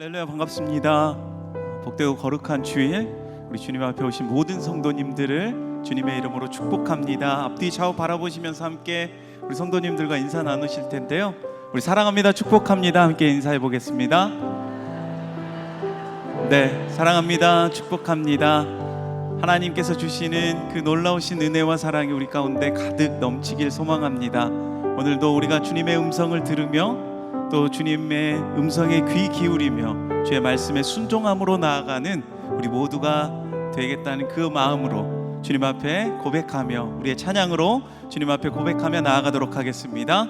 할렐루야, 반갑습니다. 복되고 거룩한 주일, 우리 주님 앞에 오신 모든 성도님들을 주님의 이름으로 축복합니다. 앞뒤 좌우 바라보시면서 함께 우리 성도님들과 인사 나누실 텐데요, 우리 사랑합니다, 축복합니다 함께 인사해 보겠습니다. 네, 사랑합니다, 축복합니다. 하나님께서 주시는 그 놀라우신 은혜와 사랑이 우리 가운데 가득 넘치길 소망합니다. 오늘도 우리가 주님의 음성을 들으며 또 주님의 음성에 귀 기울이며 주의 말씀에 순종함으로 나아가는 우리 모두가 되겠다는 그 마음으로 주님 앞에 고백하며, 우리의 찬양으로 주님 앞에 고백하며 나아가도록 하겠습니다.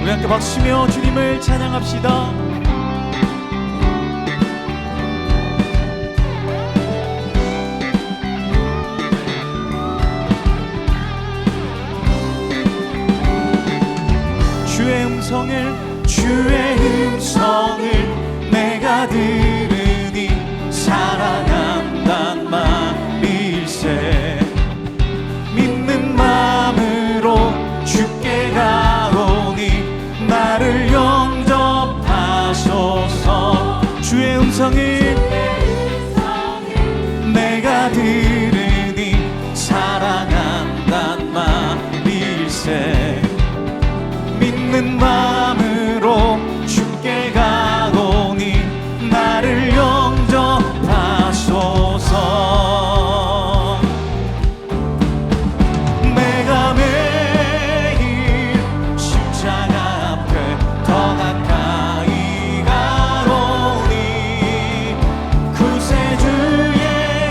우리 함께 박수치며 주님을 찬양합시다. 주의 음성을 내가 들으니 사랑한단 말일세. 믿는 마음으로 주께 가오니 나를 영접하소서. 주의 음성을 내가 들으니 사랑한단 말일세. 믿는 마음으로 주께 가오니 나를 영접하소서. 내가 매일 십자가 앞에 더 가까이 가오니 구세주의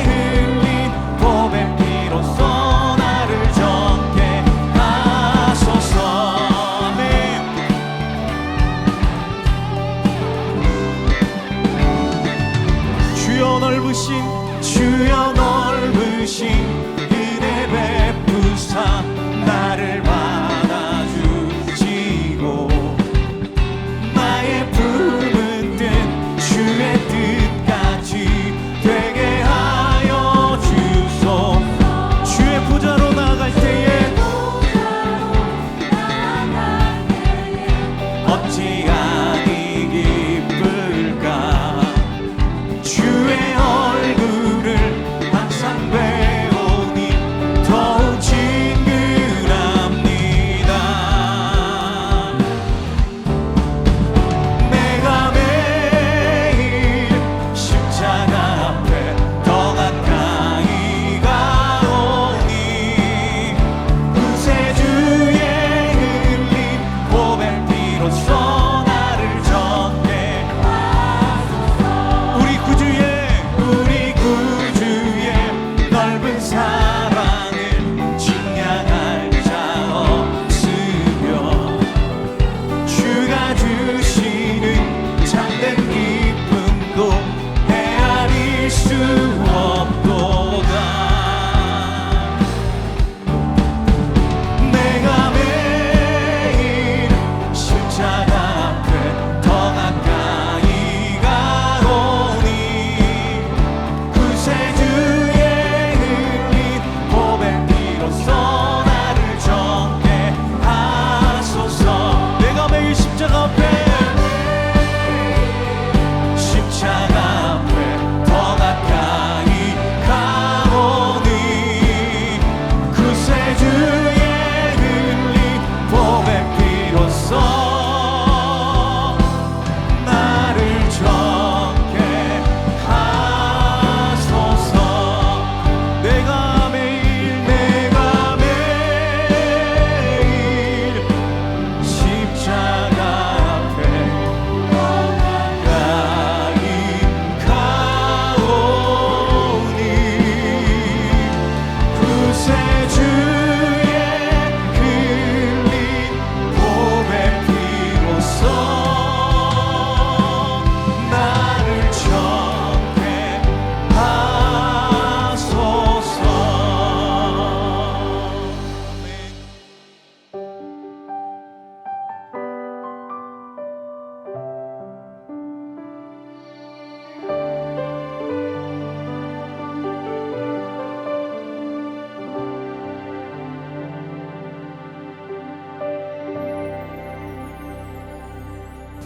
흘린 보배 피로써 나를 정케 하소서.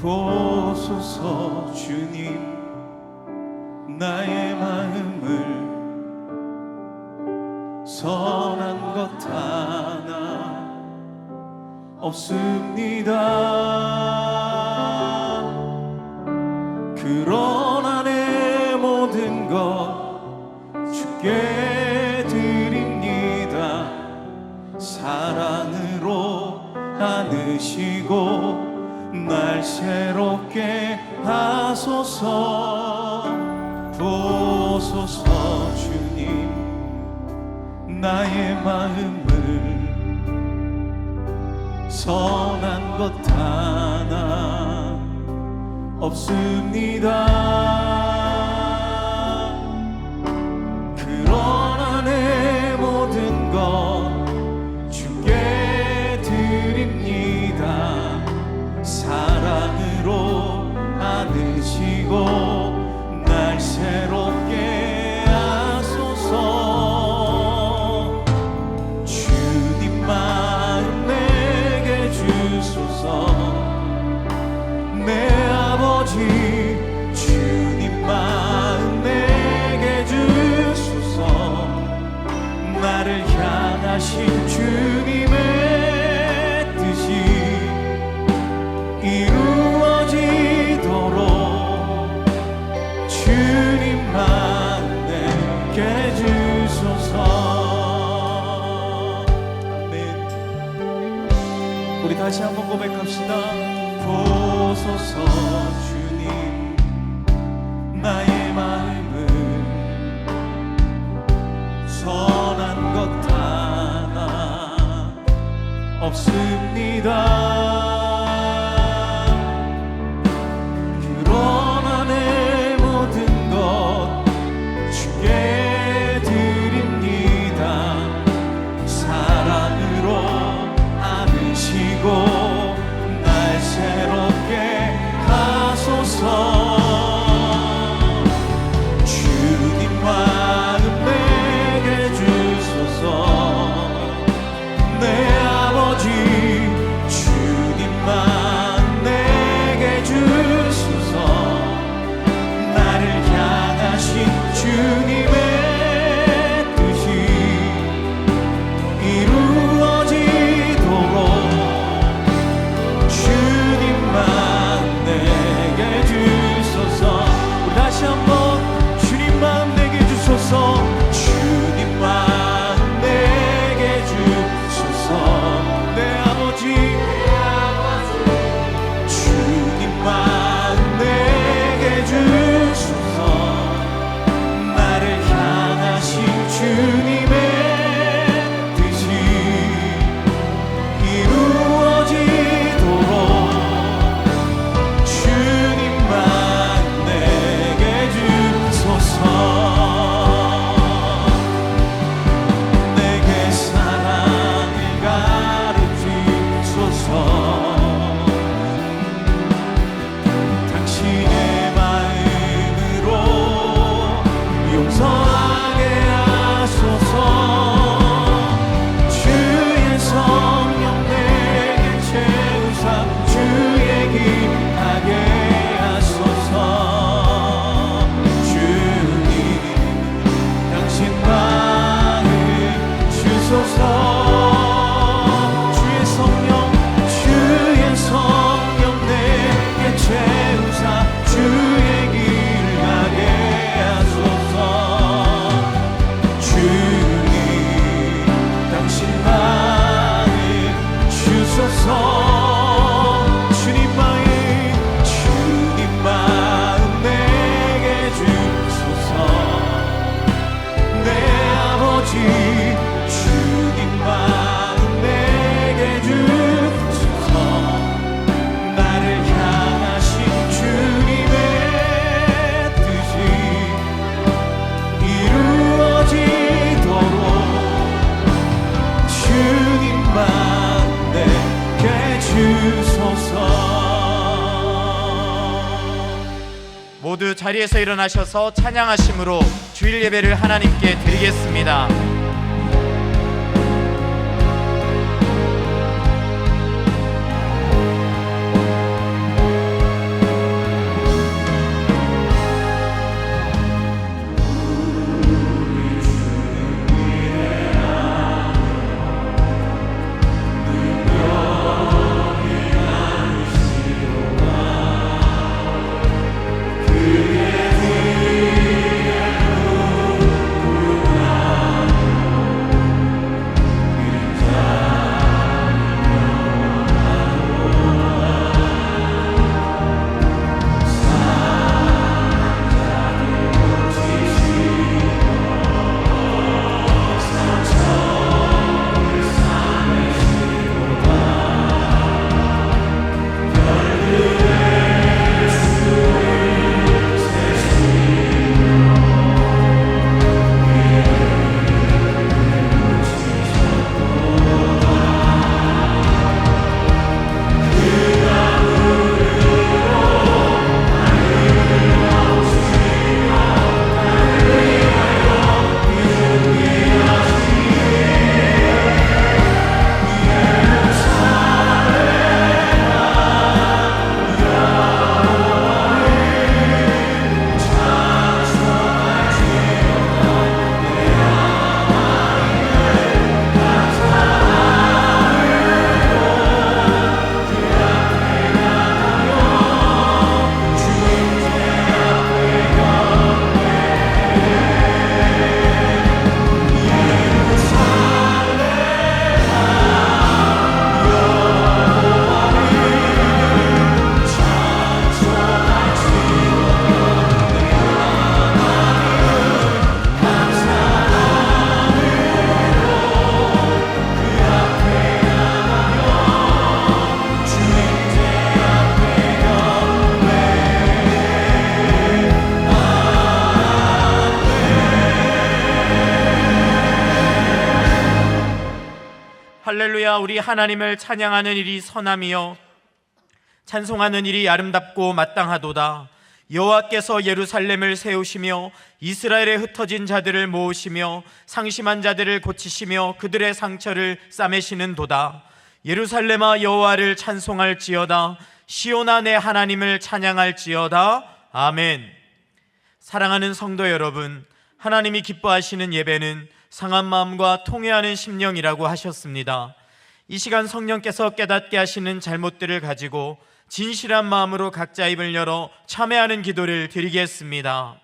보소서 주님, 나의 마음을 선한 것 하나 없습니다. 그러나 내 모든 것 주께 드립니다. 사랑으로 안으시고 날 새롭게 하소서. 보소서 주님, 나의 마음을 선한 것 하나 없습니다. 그러나 내 모든 것 주께 드립니다. 사랑으로 안으시고 날 새롭게 하소서. 주님 마음 내게 주소서. 내 아버지 주님 마음 내게 주소서. 나를 향하신 주님의 뜻이 이루어지도록 주님만 내게 주소서. 아멘. 우리 다시 한번 고백합시다. 보소서 주님, 나의 마음을 선한 것 하나 없습니다. 그러나 내 모든 것 주께 드립니다. 사랑으로 안으시고 날 새롭게 하소서. 주님 마음 내게 주소서. 내 아버지 주님 마음 내게 주소서. 나를 향하신 주님의 뜻이 이루어지도록 주님만 내게 주소서. 우리 다시 한번 주님 마음 내게 주소서. 주님 마음 내게 주소서. 내 아버지 주님 마음 내게 주소서. 나를 향하신 주님의 뜻이 이루어지도록 주님만 내게 주소서. 내게 사랑을 가르치소서. 당신의 마음으로 용서하게 하소서. 주의 성령 내게 채우사 주의 길 가게 하소서. 주님 당신 마음 주소서. 주의 성령 내게 채우사 주의 길 가게 하소서. 주님 당신 마음 주소서. 주님 마음 내게 주소서. 내 아버지 주님 마음 내게 주소서. 나를 향하신 주님의 뜻이 이루어지도록 주님만 내게 주소서. 모두 자리에서 일어나셔서 찬양하심으로 주일 예배를 하나님께 드리겠습니다. 할렐루야. 우리 하나님을 찬양하는 일이 선함이요 찬송하는 일이 아름답고 마땅하도다. 여호와께서 예루살렘을 세우시며 이스라엘에 흩어진 자들을 모으시며 상심한 자들을 고치시며 그들의 상처를 싸매시는도다. 예루살렘아 여호와를 찬송할지어다. 시온아 내 하나님을 찬양할지어다. 아멘. 사랑하는 성도 여러분, 하나님이 기뻐하시는 예배는 상한 마음과 통회하는 심령이라고 하셨습니다. 이 시간 성령께서 깨닫게 하시는 잘못들을 가지고 진실한 마음으로 각자 입을 열어 참회하는 기도를 드리겠습니다.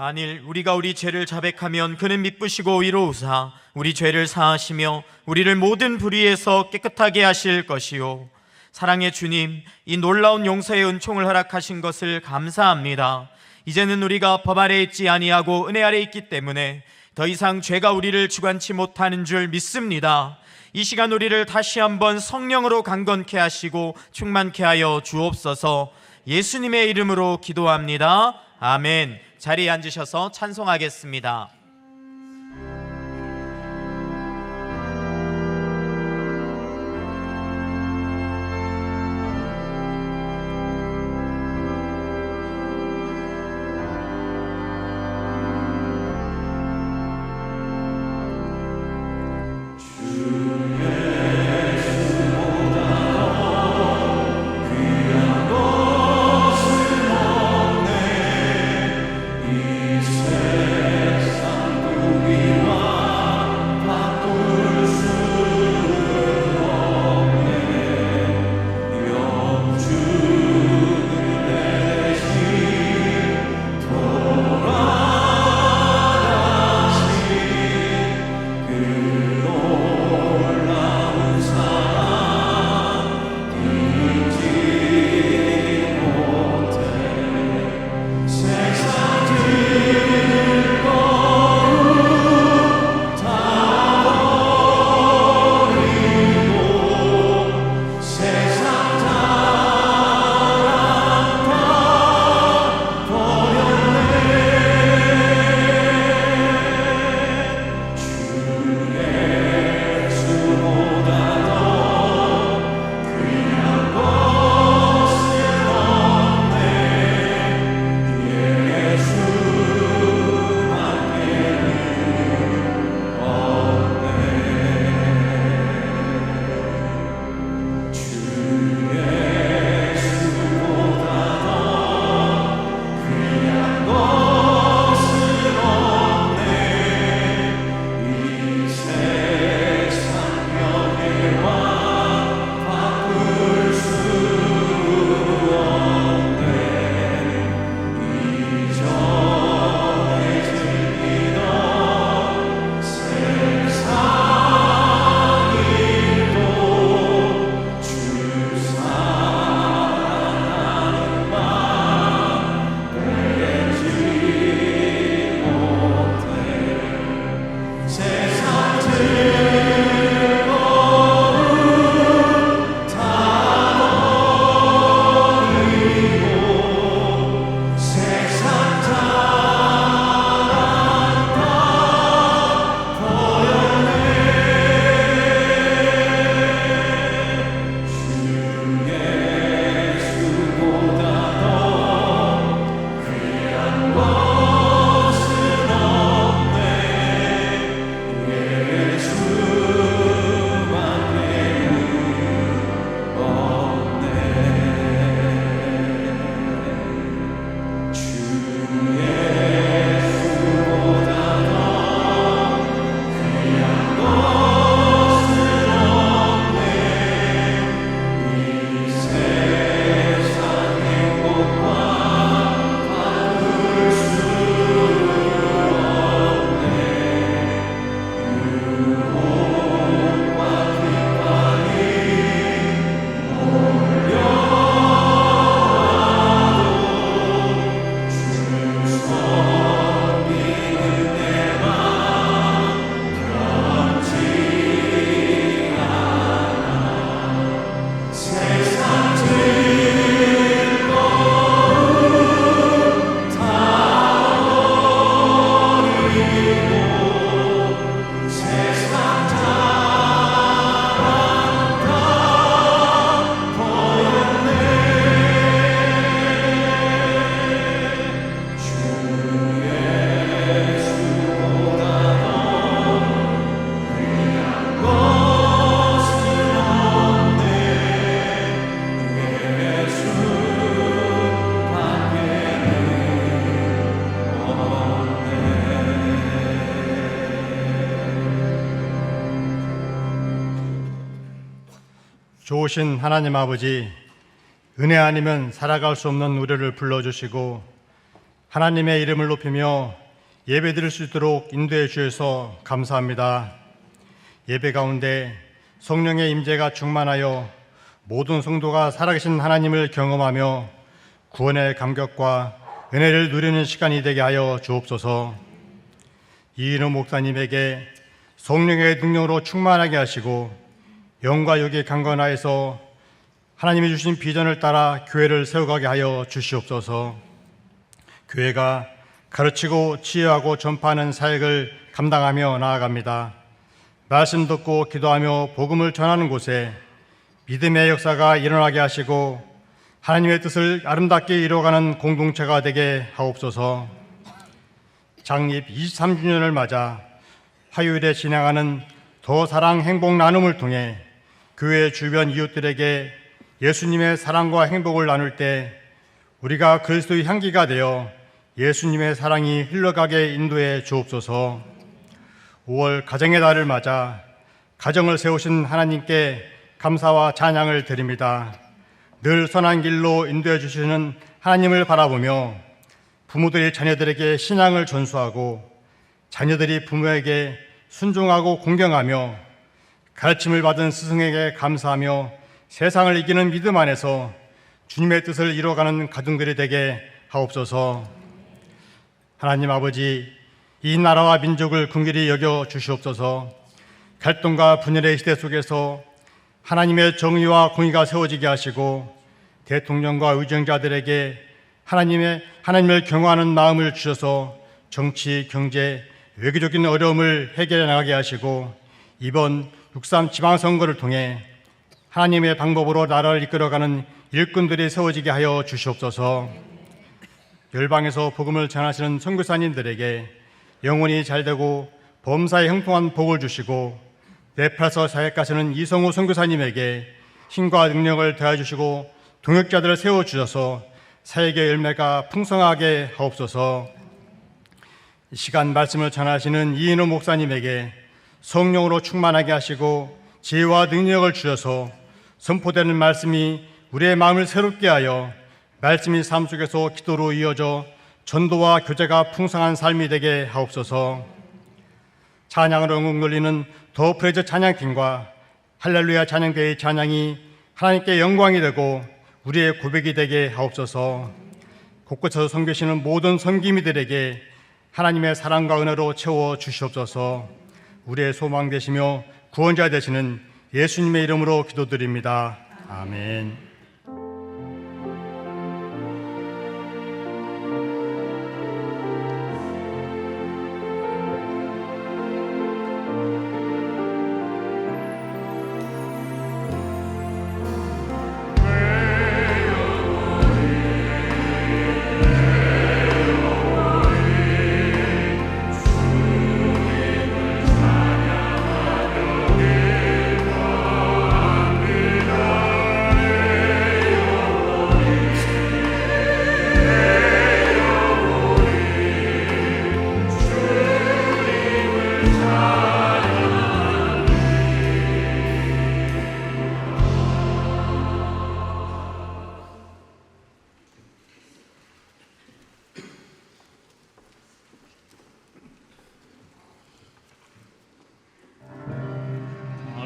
만일 우리가 우리 죄를 자백하면 그는 미쁘시고 위로우사 우리 죄를 사하시며 우리를 모든 불의에서 깨끗하게 하실 것이요. 사랑의 주님, 이 놀라운 용서의 은총을 허락하신 것을 감사합니다. 이제는 우리가 법 아래 있지 아니하고 은혜 아래 있기 때문에 더 이상 죄가 우리를 주관치 못하는 줄 믿습니다. 이 시간 우리를 다시 한번 성령으로 강건케 하시고 충만케 하여 주옵소서. 예수님의 이름으로 기도합니다. 아멘. 자리에 앉으셔서 찬송하겠습니다. 세상 좋으신 하나님 아버지, 은혜 아니면 살아갈 수 없는 우리를 불러주시고 하나님의 이름을 높이며 예배드릴 수 있도록 인도해 주셔서 감사합니다. 예배 가운데 성령의 임재가 충만하여 모든 성도가 살아계신 하나님을 경험하며 구원의 감격과 은혜를 누리는 시간이 되게 하여 주옵소서. 이인호 목사님에게 성령의 능력으로 충만하게 하시고 영과 육이 강건하여서 하나님이 주신 비전을 따라 교회를 세워가게 하여 주시옵소서. 교회가 가르치고 치유하고 전파하는 사역을 감당하며 나아갑니다. 말씀 듣고 기도하며 복음을 전하는 곳에 믿음의 역사가 일어나게 하시고 하나님의 뜻을 아름답게 이루어가는 공동체가 되게 하옵소서. 창립 23주년을 맞아 화요일에 진행하는 더 사랑 행복 나눔을 통해 교회 주변 이웃들에게 예수님의 사랑과 행복을 나눌 때 우리가 그리스도의 향기가 되어 예수님의 사랑이 흘러가게 인도해 주옵소서. 5월 가정의 달을 맞아 가정을 세우신 하나님께 감사와 찬양을 드립니다. 늘 선한 길로 인도해 주시는 하나님을 바라보며 부모들이 자녀들에게 신앙을 전수하고 자녀들이 부모에게 순종하고 공경하며 가르침을 받은 스승에게 감사하며 세상을 이기는 믿음 안에서 주님의 뜻을 이루어가는 가정들이 되게 하옵소서. 하나님 아버지, 이 나라와 민족을 긍휼히 여겨 주시옵소서. 갈등과 분열의 시대 속에서 하나님의 정의와 공의가 세워지게 하시고 대통령과 의정자들에게 하나님을 경외하는 마음을 주셔서 정치, 경제, 외교적인 어려움을 해결해 나가게 하시고 이번 6.3 지방선거를 통해 하나님의 방법으로 나라를 이끌어가는 일꾼들이 세워지게 하여 주시옵소서. 열방에서 복음을 전하시는 선교사님들에게 영혼이 잘되고 범사에 형통한 복을 주시고 네팔에서 사역하시는 이성우 선교사님에게 힘과 능력을 더해주시고 동역자들을 세워주셔서 사역의 열매가 풍성하게 하옵소서. 이 시간 말씀을 전하시는 이인호 목사님에게 성령으로 충만하게 하시고 지혜와 능력을 주셔서 선포되는 말씀이 우리의 마음을 새롭게 하여 말씀이 삶 속에서 기도로 이어져 전도와 교제가 풍성한 삶이 되게 하옵소서. 찬양으로 응응 돌리는 더 프레즈 찬양팀과 할렐루야 찬양대의 찬양이 하나님께 영광이 되고 우리의 고백이 되게 하옵소서. 곳곳에서 섬기시는 모든 섬김이들에게 하나님의 사랑과 은혜로 채워 주시옵소서. 우리의 소망 되시며 구원자 되시는 예수님의 이름으로 기도드립니다. 아멘.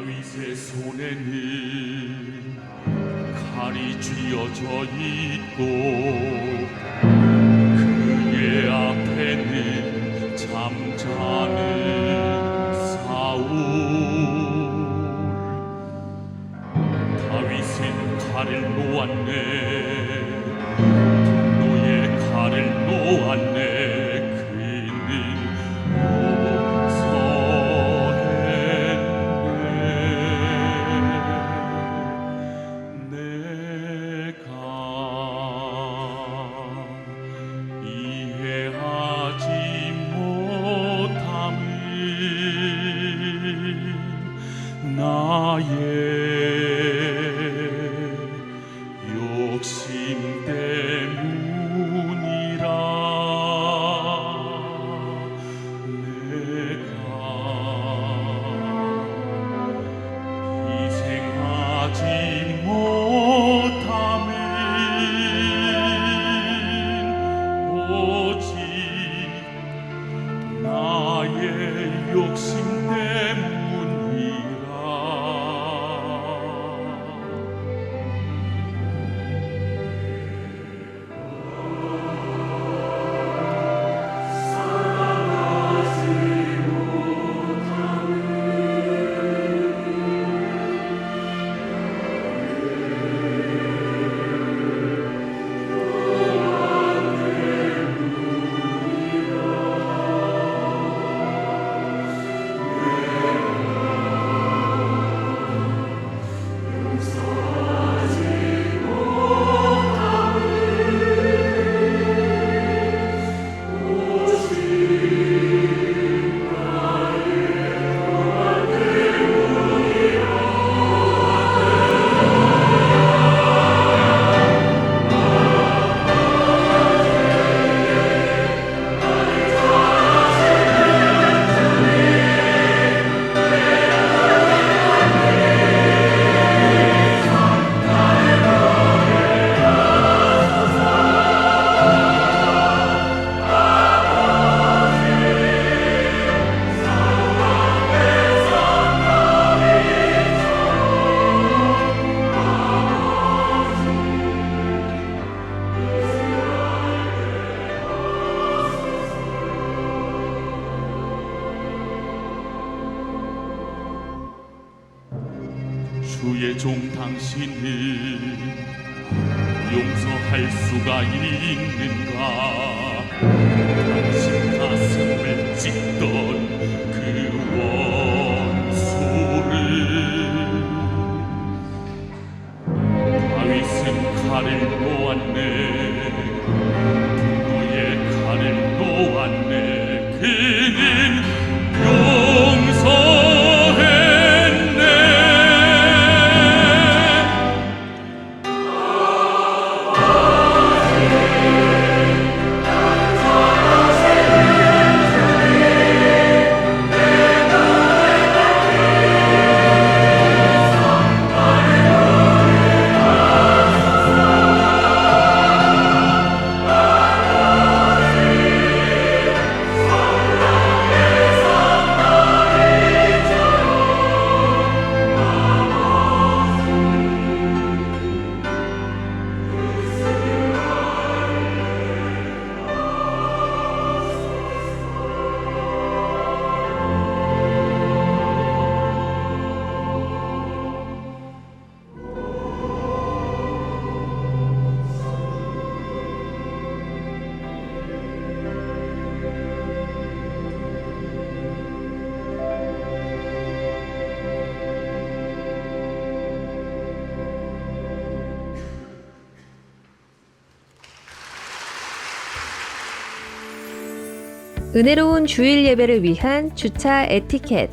다윗의 손에는 칼이 쥐어져 있고 그의 앞에는 잠자는 사울. 다윗은 칼을 놓았네, 너의 칼을 놓았네. 욕심 때문이라 내가 희생하지 종 당신을 용서할 수가 있는가? 당신 가슴을 찢던 그 원수를 다윗은 칼을 놓았네. 너의 칼을 놓았네. 그는 용서했네. 은혜로운 주일 예배를 위한 주차 에티켓.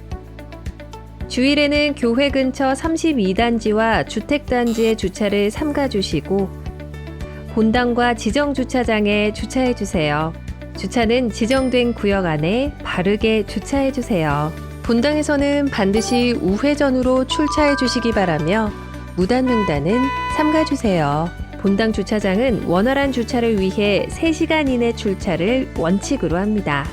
주일에는 교회 근처 32단지와 주택단지의 주차를 삼가주시고 본당과 지정 주차장에 주차해주세요. 주차는 지정된 구역 안에 바르게 주차해주세요. 본당에서는 반드시 우회전으로 출차해주시기 바라며 무단횡단은 삼가주세요. 본당 주차장은 원활한 주차를 위해 3시간 이내 출차를 원칙으로 합니다.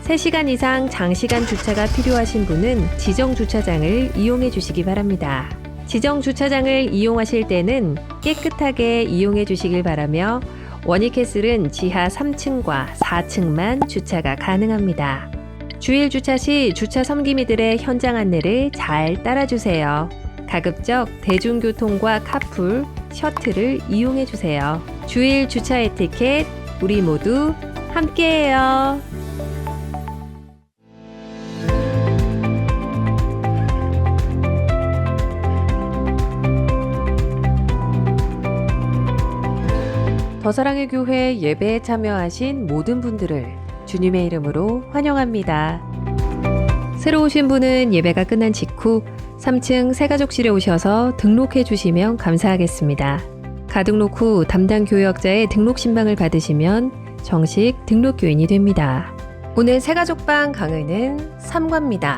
3시간 이상 장시간 주차가 필요하신 분은 지정 주차장을 이용해 주시기 바랍니다. 지정 주차장을 이용하실 때는 깨끗하게 이용해 주시길 바라며 원익캐슬은 지하 3층과 4층만 주차가 가능합니다. 주일 주차 시 주차 섬기미들의 현장 안내를 잘 따라주세요. 가급적 대중교통과 카풀, 셔틀을 이용해 주세요. 주일 주차 에티켓, 우리 모두 함께해요. 더사랑의 교회 예배에 참여하신 모든 분들을 주님의 이름으로 환영합니다. 새로 오신 분은 예배가 끝난 직후 3층 새가족실에 오셔서 등록해 주시면 감사하겠습니다. 가등록 후 담당 교역자의 등록 신방을 받으시면 정식 등록교인이 됩니다. 오늘 새가족방 강의는 3과입니다.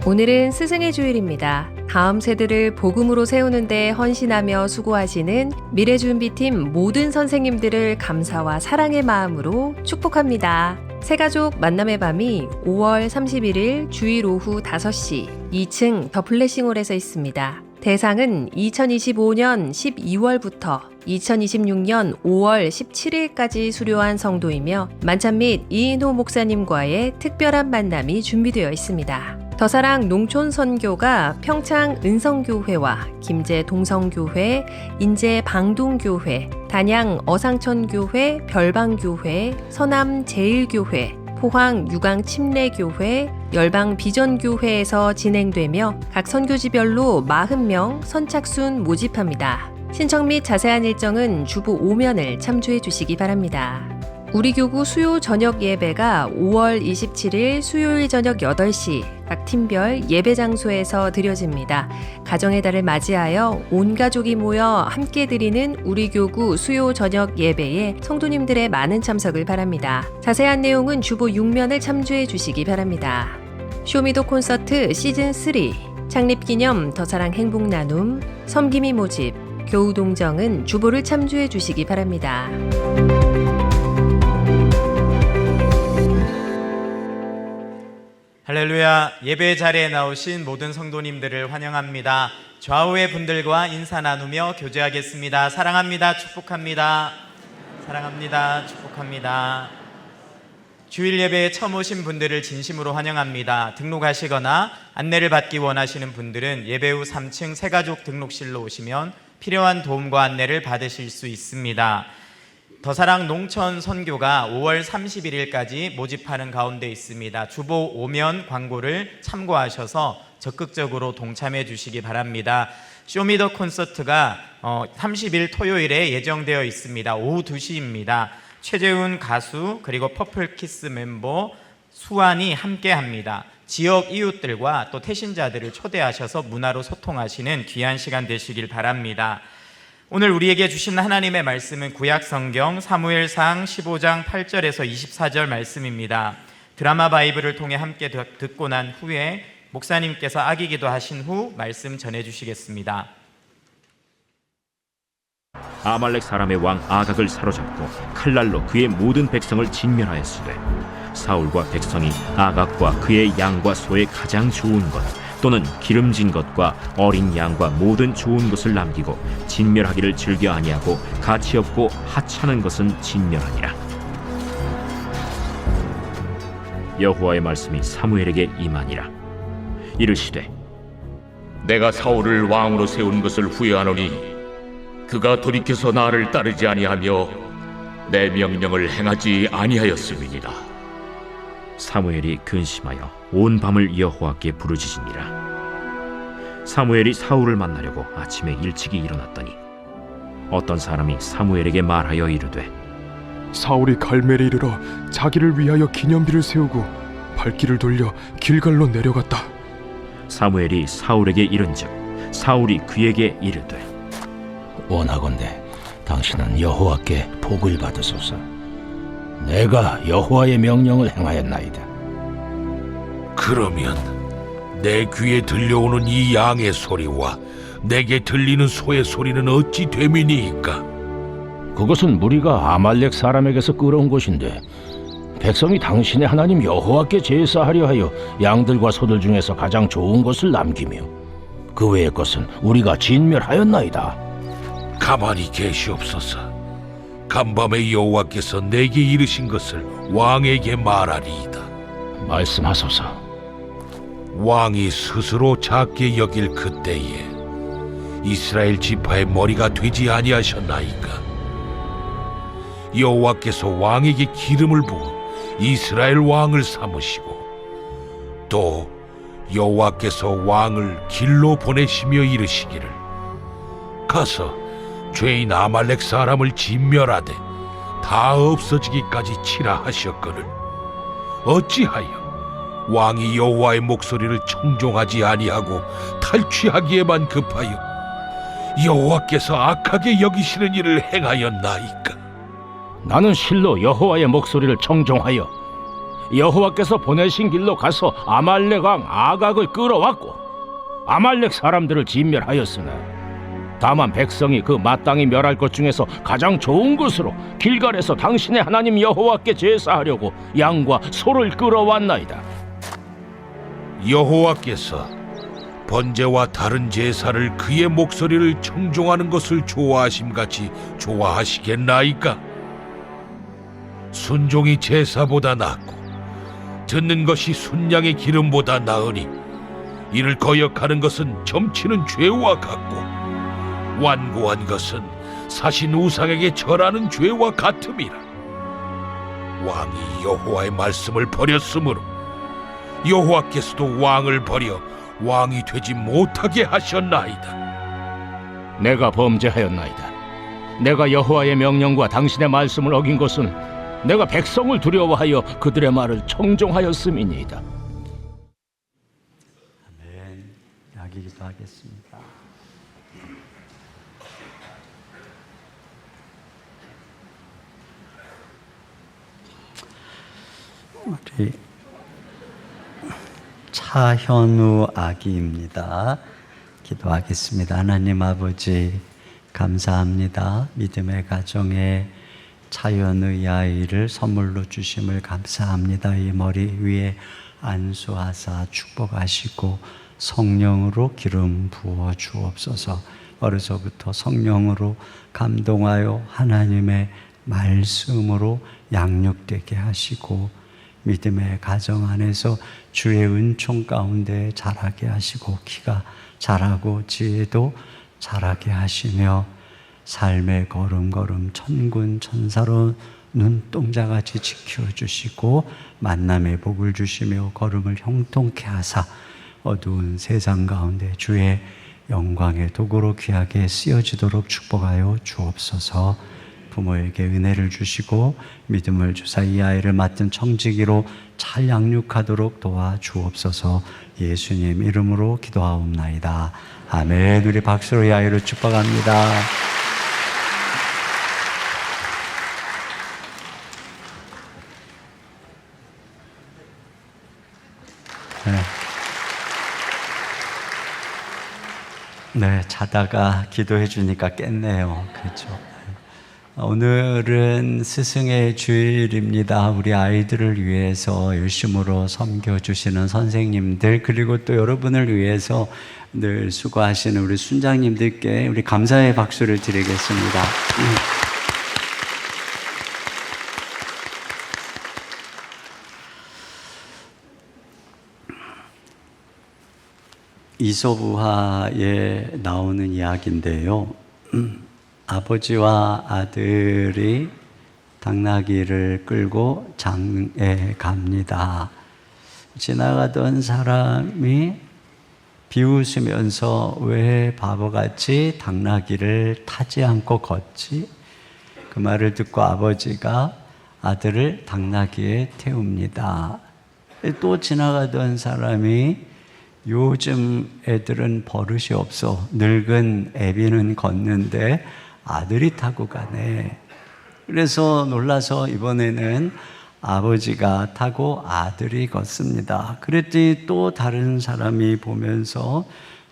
오늘은 스승의 주일입니다. 다음 세대를 복음으로 세우는 데 헌신하며 수고하시는 미래준비팀 모든 선생님들을 감사와 사랑의 마음으로 축복합니다. 새가족 만남의 밤이 5월 31일 주일 오후 5시 2층 더 블레싱홀에서 있습니다. 대상은 2025년 12월부터 2026년 5월 17일까지 수료한 성도이며 만찬 및 이인호 목사님과의 특별한 만남이 준비되어 있습니다. 더사랑 농촌선교가 평창 은성교회와 김제 동성교회, 인제 방동교회, 단양 어상천교회, 별방교회, 서남 제일교회, 포항 유광침례교회, 열방 비전교회에서 진행되며 각 선교지별로 40명 선착순 모집합니다. 신청 및 자세한 일정은 주보 5면을 참조해 주시기 바랍니다. 우리 교구 수요 저녁 예배가 5월 27일 수요일 저녁 8시 각 팀별 예배 장소에서 드려집니다. 가정의 달을 맞이하여 온 가족이 모여 함께 드리는 우리 교구 수요 저녁 예배에 성도님들의 많은 참석을 바랍니다. 자세한 내용은 주보 6면을 참조해 주시기 바랍니다. 쇼미더 콘서트 시즌3 창립기념 더사랑 행복나눔 섬김이 모집 교우동정은 주보를 참조해 주시기 바랍니다. 할렐루야. 예배 자리에 나오신 모든 성도님들을 환영합니다. 좌우의 분들과 인사 나누며 교제하겠습니다. 사랑합니다. 축복합니다. 사랑합니다. 축복합니다. 주일 예배에 처음 오신 분들을 진심으로 환영합니다. 등록하시거나 안내를 받기 원하시는 분들은 예배 후 3층 새가족 등록실로 오시면 필요한 도움과 안내를 받으실 수 있습니다. 더사랑 농촌 선교가 5월 31일까지 모집하는 가운데 있습니다. 주보 오면 광고를 참고하셔서 적극적으로 동참해 주시기 바랍니다. 쇼미더 콘서트가 30일 토요일에 예정되어 있습니다. 오후 2시입니다. 최재훈 가수 그리고 퍼플키스 멤버 수완이 함께합니다. 지역 이웃들과 또 태신자들을 초대하셔서 문화로 소통하시는 귀한 시간 되시길 바랍니다. 오늘 우리에게 주신 하나님의 말씀은 구약성경 사무엘상 15장 8절에서 24절 말씀입니다. 드라마 바이블을 통해 함께 듣고 난 후에 목사님께서 악기기도 하신 후 말씀 전해주시겠습니다. 아말렉 사람의 왕 아각을 사로잡고 칼날로 그의 모든 백성을 진멸하였으되 사울과 백성이 아각과 그의 양과 소의 가장 좋은 것 또는 기름진 것과 어린 양과 모든 좋은 것을 남기고 진멸하기를 즐겨 아니하고 가치 없고 하찮은 것은 진멸하니라. 여호와의 말씀이 사무엘에게 임하니라. 이르시되 내가 사울을 왕으로 세운 것을 후회하노니 그가 돌이켜서 나를 따르지 아니하며 내 명령을 행하지 아니하였음이니라. 사무엘이 근심하여 온 밤을 여호와께 부르짖으니라. 사무엘이 사울을 만나려고 아침에 일찍이 일어났더니 어떤 사람이 사무엘에게 말하여 이르되 사울이 갈멜에 이르러 자기를 위하여 기념비를 세우고 발길을 돌려 길갈로 내려갔다. 사무엘이 사울에게 이른즉 사울이 그에게 이르되 원하건대 당신은 여호와께 복을 받으소서. 내가 여호와의 명령을 행하였나이다. 그러면 내 귀에 들려오는 이 양의 소리와 내게 들리는 소의 소리는 어찌 됨이니이까? 그것은 무리가 아말렉 사람에게서 끌어온 것인데 백성이 당신의 하나님 여호와께 제사하려 하여 양들과 소들 중에서 가장 좋은 것을 남기며 그 외의 것은 우리가 진멸하였나이다. 가만히 계시옵소서. 간밤에 여호와께서 내게 이르신 것을 왕에게 말하리이다. 말씀하소서. 왕이 스스로 작게 여길 그때에 이스라엘 지파의 머리가 되지 아니하셨나이까? 여호와께서 왕에게 기름을 부어 이스라엘 왕을 삼으시고 또 여호와께서 왕을 길로 보내시며 이르시기를 가서 죄인 아말렉 사람을 진멸하되 다 없어지기까지 치라 하셨거늘 어찌하여 왕이 여호와의 목소리를 청종하지 아니하고 탈취하기에만 급하여 여호와께서 악하게 여기시는 일을 행하였나이까? 나는 실로 여호와의 목소리를 청종하여 여호와께서 보내신 길로 가서 아말렉 왕 아각을 끌어왔고 아말렉 사람들을 진멸하였으나 다만 백성이 그 마땅히 멸할 것 중에서 가장 좋은 것으로 길갈에서 당신의 하나님 여호와께 제사하려고 양과 소를 끌어왔나이다. 여호와께서 번제와 다른 제사를 그의 목소리를 청종하는 것을 좋아하심같이 좋아하시겠나이까? 순종이 제사보다 낫고 듣는 것이 순양의 기름보다 나으니 이를 거역하는 것은 점치는 죄와 같고 완고한 것은 사신 우상에게 절하는 죄와 같음이라. 왕이 여호와의 말씀을 버렸으므로 여호와께서도 왕을 버려 왕이 되지 못하게 하셨나이다. 내가 범죄하였나이다. 내가 여호와의 명령과 당신의 말씀을 어긴 것은 내가 백성을 두려워하여 그들의 말을 청종하였음이니이다. 아멘. 야기기도 하겠습니다. 우리 차현우 아기입니다. 기도하겠습니다. 하나님 아버지 감사합니다. 믿음의 가정에 차현우의 아이를 선물로 주심을 감사합니다. 이 머리 위에 안수하사 축복하시고 성령으로 기름 부어 주옵소서. 어려서부터 성령으로 감동하여 하나님의 말씀으로 양육되게 하시고 믿음의 가정 안에서 주의 은총 가운데 자라게 하시고 키가 자라고 지혜도 자라게 하시며 삶의 걸음걸음 천군 천사로 눈동자같이 지켜주시고 만남의 복을 주시며 걸음을 형통케 하사 어두운 세상 가운데 주의 영광의 도구로 귀하게 쓰여지도록 축복하여 주옵소서. 부모에게 은혜를 주시고 믿음을 주사 이 아이를 맡은 청지기로 잘 양육하도록 도와 주옵소서. 예수님 이름으로 기도하옵나이다. 아멘. 우리 박수로 이 아이를 축복합니다. 네, 자다가 기도해 주니까 깼네요. 그렇죠. 오늘은 스승의 주일입니다. 우리 아이들을 위해서 열심으로 섬겨주시는 선생님들, 그리고 또 여러분을 위해서 늘 수고하시는 우리 순장님들께 우리 감사의 박수를 드리겠습니다. 이솝우화에 나오는 이야기인데요. 아버지와 아들이 당나귀를 끌고 장에 갑니다. 지나가던 사람이 비웃으면서 왜 바보같이 당나귀를 타지 않고 걷지? 그 말을 듣고 아버지가 아들을 당나귀에 태웁니다. 또 지나가던 사람이 요즘 애들은 버릇이 없어. 늙은 애비는 걷는데 아들이 타고 가네. 그래서 놀라서 이번에는 아버지가 타고 아들이 걷습니다. 그랬더니 또 다른 사람이 보면서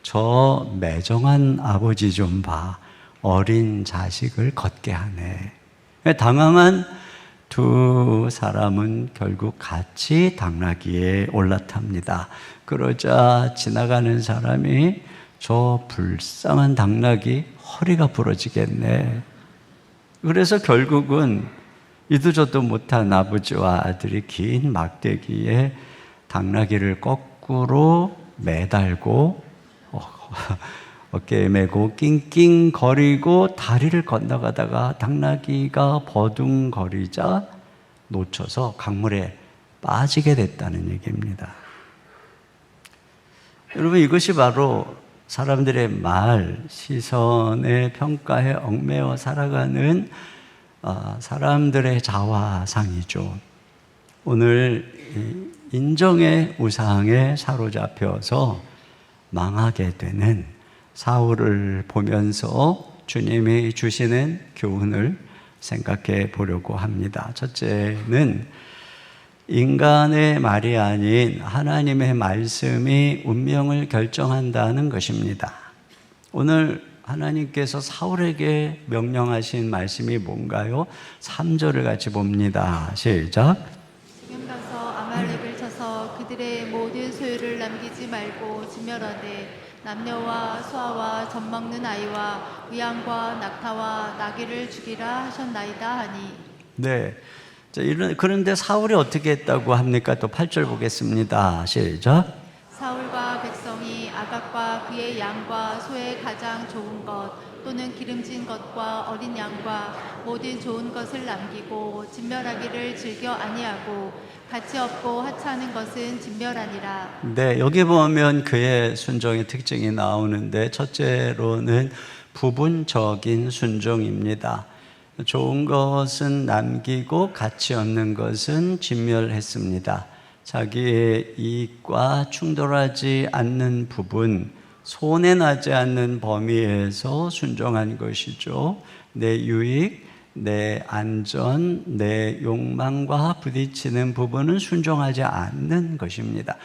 저 매정한 아버지 좀 봐. 어린 자식을 걷게 하네. 당황한 두 사람은 결국 같이 당나귀에 올라탑니다. 그러자 지나가는 사람이 저 불쌍한 당나귀 허리가 부러지겠네. 그래서 결국은 이도 저도 못한 아버지와 아들이 긴 막대기에 당나귀를 거꾸로 매달고 어깨에 메고 낑낑거리고 다리를 건너가다가 당나귀가 버둥거리자 놓쳐서 강물에 빠지게 됐다는 얘기입니다. 여러분, 이것이 바로 사람들의 말, 시선의 평가에 얽매여 살아가는 사람들의 자화상이죠. 오늘 인정의 우상에 사로잡혀서 망하게 되는 사울을 보면서 주님이 주시는 교훈을 생각해 보려고 합니다. 첫째는 인간의 말이 아닌 하나님의 말씀이 운명을 결정한다는 것입니다. 오늘 하나님께서 사울에게 명령하신 말씀이 뭔가요? 3절을 같이 봅니다. 시작. 지금 가서 아말렉을 쳐서 그들의 모든 소유를 남기지 말고 진멸하되 남녀와 소아와 젖먹는 아이와 의양과 낙타와 나귀를 죽이라 하셨나이다 하니. 네. 그런데 사울이 어떻게 했다고 합니까? 또 8절 보겠습니다. 시작. 사울과 백성이 아각과 그의 양과 소의 가장 좋은 것 또는 기름진 것과 어린 양과 모든 좋은 것을 남기고 진멸하기를 즐겨 아니하고 가치 없고 하찮은 것은 진멸하니라. 네, 여기 보면 그의 순종의 특징이 나오는데 첫째로는 부분적인 순종입니다. 좋은 것은 남기고 가치 없는 것은 진멸했습니다. 자기의 이익과 충돌하지 않는 부분, 손해나지 않는 범위에서 순종한 것이죠. 내 유익, 내 안전, 내 욕망과 부딪히는 부분은 순종하지 않는 것입니다.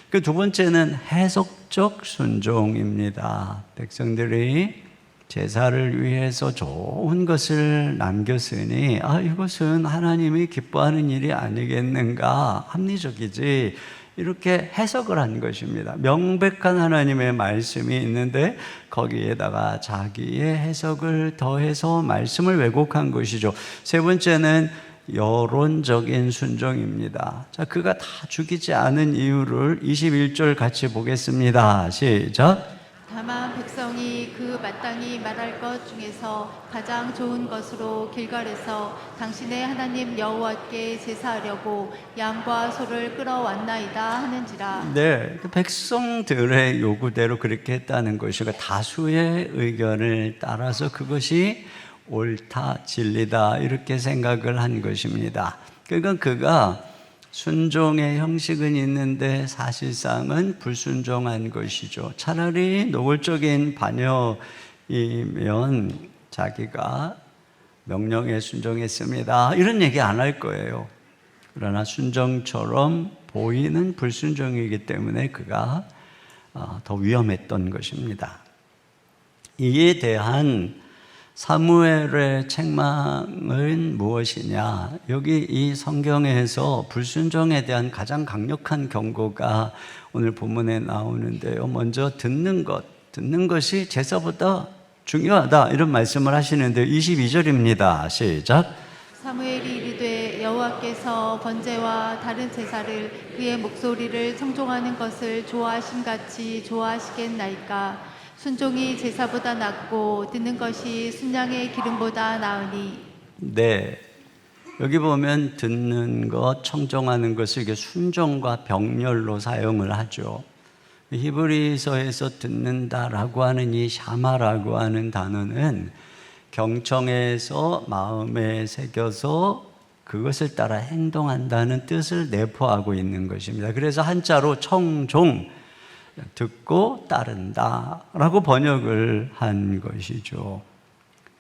그 두 번째는 해석적 순종입니다. 백성들이 제사를 위해서 좋은 것을 남겼으니 이것은 하나님이 기뻐하는 일이 아니겠는가, 합리적이지, 이렇게 해석을 한 것입니다. 명백한 하나님의 말씀이 있는데 거기에다가 자기의 해석을 더해서 말씀을 왜곡한 것이죠. 세 번째는 여론적인 순종입니다. 자, 그가 다 죽이지 않은 이유를 21절 같이 보겠습니다. 시작. 다만 백성이 그 마땅히 말할 것 중에서 가장 좋은 것으로 길갈에서 당신의 하나님 여호와께 제사하려고 양과 소를 끌어왔나이다 하는지라. 네, 그 백성들의 요구대로 그렇게 했다는 것이고 다수의 의견을 따라서 그것이 옳다, 진리다 이렇게 생각을 한 것입니다. 그러니까 그가 순종의 형식은 있는데 사실상은 불순종한 것이죠. 차라리 노골적인 반역이면 자기가 명령에 순종했습니다 이런 얘기 안 할 거예요. 그러나 순종처럼 보이는 불순종이기 때문에 그가 더 위험했던 것입니다. 이에 대한 사무엘의 책망은 무엇이냐? 여기 이 성경에서 불순종에 대한 가장 강력한 경고가 오늘 본문에 나오는데요. 먼저 듣는 것이 제사보다 중요하다 이런 말씀을 하시는데요. 22절입니다. 시작. 사무엘이 이르되 여호와께서 번제와 다른 제사를 그의 목소리를 청종하는 것을 좋아하심같이 좋아하시겠나이까. 순종이 제사보다 낫고 듣는 것이 순양의 기름보다 나으니. 네, 여기 보면 듣는 것, 청종하는 것을 이게 순종과 병렬로 사용을 하죠. 히브리서에서 듣는다라고 하는 이 샤마라고 하는 단어는 경청해서 마음에 새겨서 그것을 따라 행동한다는 뜻을 내포하고 있는 것입니다. 그래서 한자로 청종, 듣고 따른다 라고 번역을 한 것이죠.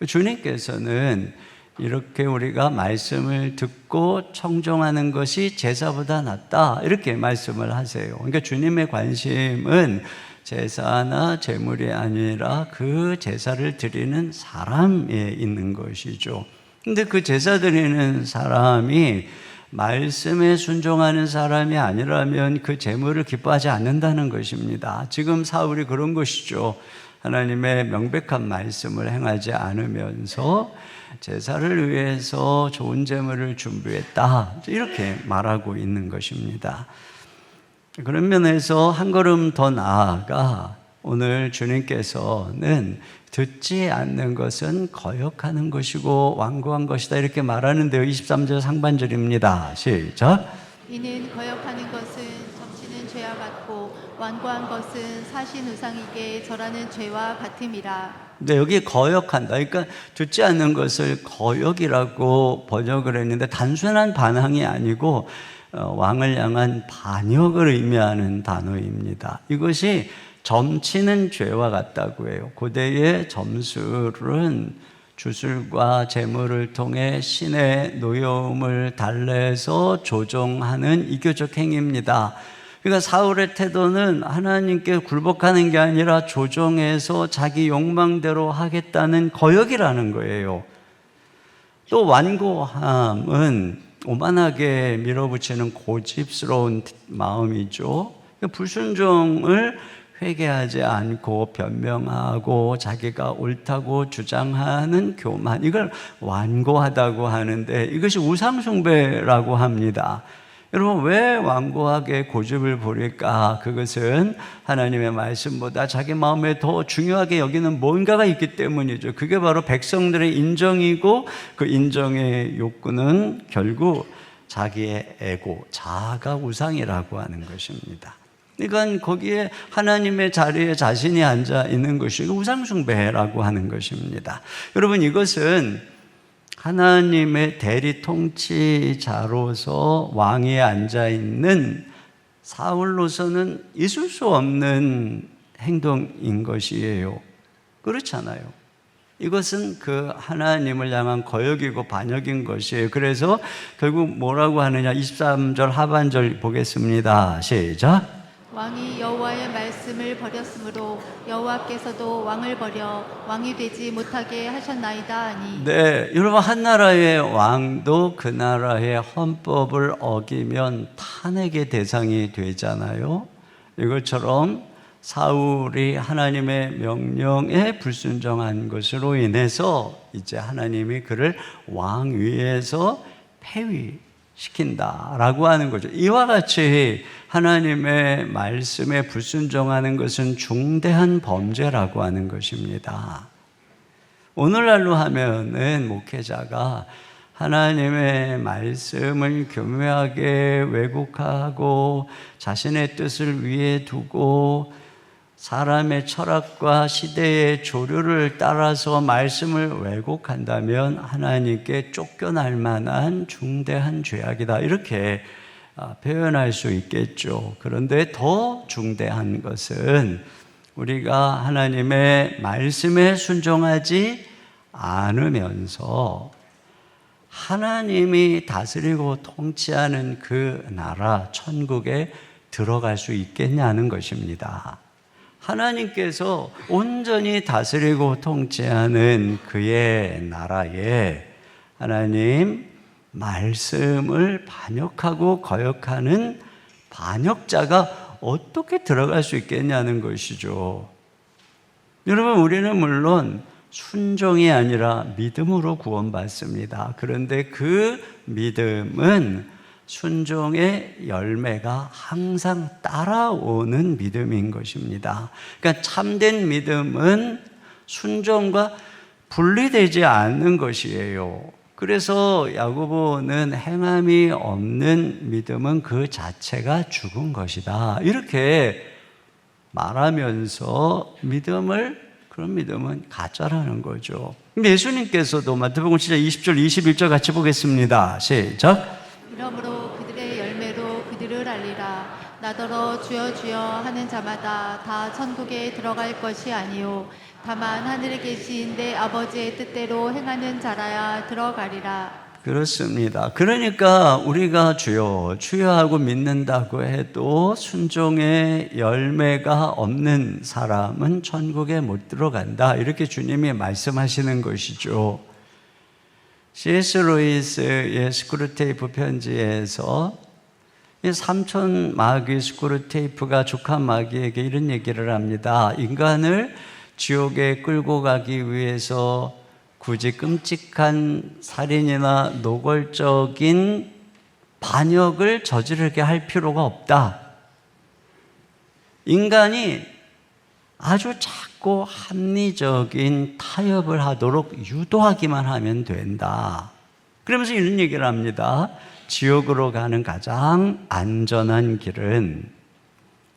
주님께서는 이렇게 우리가 말씀을 듣고 청종하는 것이 제사보다 낫다 이렇게 말씀을 하세요. 그러니까 주님의 관심은 제사나 제물이 아니라 그 제사를 드리는 사람에 있는 것이죠. 근데 그 제사 드리는 사람이 말씀에 순종하는 사람이 아니라면 그 제물을 기뻐하지 않는다는 것입니다. 지금 사울이 그런 것이죠. 하나님의 명백한 말씀을 행하지 않으면서 제사를 위해서 좋은 제물을 준비했다 이렇게 말하고 있는 것입니다. 그런 면에서 한 걸음 더 나아가 오늘 주님께서는 듣지 않는 것은 거역하는 것이고 완고한 것이다 이렇게 말하는데요. 23절 상반절입니다. 시작. 이는 거역하는 것은 점치는 죄와 같고 완고한 것은 사신 우상에게 절하는 죄와 같음이라. 네, 여기 거역한다. 그러니까 듣지 않는 것을 거역이라고 번역을 했는데 단순한 반항이 아니고 왕을 향한 반역을 의미하는 단어입니다. 이것이 점치는 죄와 같다고 해요. 고대의 점술은 주술과 제물을 통해 신의 노여움을 달래서 조종하는 이교적 행위입니다. 그러니까 사울의 태도는 하나님께 굴복하는 게 아니라 조종해서 자기 욕망대로 하겠다는 거역이라는 거예요. 또 완고함은 오만하게 밀어붙이는 고집스러운 마음이죠. 불순종을 회개하지 않고 변명하고 자기가 옳다고 주장하는 교만, 이걸 완고하다고 하는데 이것이 우상숭배라고 합니다. 여러분, 왜 완고하게 고집을 부릴까? 그것은 하나님의 말씀보다 자기 마음에 더 중요하게 여기는 뭔가가 있기 때문이죠. 그게 바로 백성들의 인정이고 그 인정의 욕구는 결국 자기의 에고, 자아가 우상이라고 하는 것입니다. 그러니까 거기에 하나님의 자리에 자신이 앉아 있는 것이 우상숭배라고 하는 것입니다. 여러분, 이것은 하나님의 대리 통치자로서 왕위에 앉아 있는 사울로서는 있을 수 없는 행동인 것이에요. 그렇잖아요. 이것은 그 하나님을 향한 거역이고 반역인 것이에요. 그래서 결국 뭐라고 하느냐, 23절 하반절 보겠습니다. 시작. 왕이 여호와의 말씀을 버렸으므로 여호와께서도 왕을 버려 왕이 되지 못하게 하셨나이다 하니. 네, 여러분, 한 나라의 왕도 그 나라의 헌법을 어기면 탄핵의 대상이 되잖아요. 이것처럼 사울이 하나님의 명령에 불순종한 것으로 인해서 이제 하나님이 그를 왕위에서 폐위시킨다라고 하는 거죠. 이와 같이 하나님의 말씀에 불순종하는 것은 중대한 범죄라고 하는 것입니다. 오늘날로 하면은 목회자가 하나님의 말씀을 교묘하게 왜곡하고 자신의 뜻을 위에 두고 사람의 철학과 시대의 조류를 따라서 말씀을 왜곡한다면 하나님께 쫓겨날 만한 중대한 죄악이다, 이렇게 표현할 수 있겠죠. 그런데 더 중대한 것은 우리가 하나님의 말씀에 순종하지 않으면서 하나님이 다스리고 통치하는 그 나라 천국에 들어갈 수 있겠냐는 것입니다. 하나님께서 온전히 다스리고 통치하는 그의 나라에 하나님 말씀을 반역하고 거역하는 반역자가 어떻게 들어갈 수 있겠냐는 것이죠. 여러분, 우리는 물론 순종이 아니라 믿음으로 구원받습니다. 그런데 그 믿음은 순종의 열매가 항상 따라오는 믿음인 것입니다. 그러니까 참된 믿음은 순종과 분리되지 않는 것이에요. 그래서 야고보는 행함이 없는 믿음은 그 자체가 죽은 것이다, 이렇게 말하면서 그런 믿음은 가짜라는 거죠. 근데 예수님께서도 마태복음 7장 20절 21절 같이 보겠습니다. 시작. 이러므로 그들의 열매로 그들을 알리라. 나더러 주여 주여 하는 자마다 다 천국에 들어갈 것이 아니요 다만 하늘에 계신 내 아버지의 뜻대로 행하는 자라야 들어가리라. 그렇습니다. 그러니까 우리가 주여 주여 하고 믿는다고 해도 순종의 열매가 없는 사람은 천국에 못 들어간다, 이렇게 주님이 말씀하시는 것이죠. C.S. 루이스의 스크루테이프 편지에서 이 삼촌 마귀 스크루테이프가 조카 마귀에게 이런 얘기를 합니다. 인간을 지옥에 끌고 가기 위해서 굳이 끔찍한 살인이나 노골적인 반역을 저지르게 할 필요가 없다. 인간이 아주 작고 합리적인 타협을 하도록 유도하기만 하면 된다. 그러면서 이런 얘기를 합니다. 지옥으로 가는 가장 안전한 길은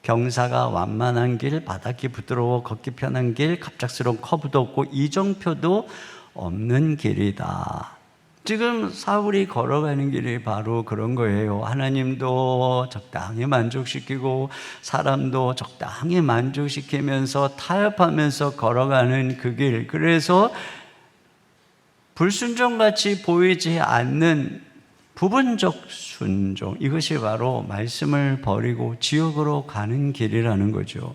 경사가 완만한 길, 바닥이 부드러워 걷기 편한 길, 갑작스러운 커브도 없고 이정표도 없는 길이다. 지금 사울이 걸어가는 길이 바로 그런 거예요. 하나님도 적당히 만족시키고 사람도 적당히 만족시키면서 타협하면서 걸어가는 그 길. 그래서 불순종같이 보이지 않는 부분적 순종, 이것이 바로 말씀을 버리고 지옥으로 가는 길이라는 거죠.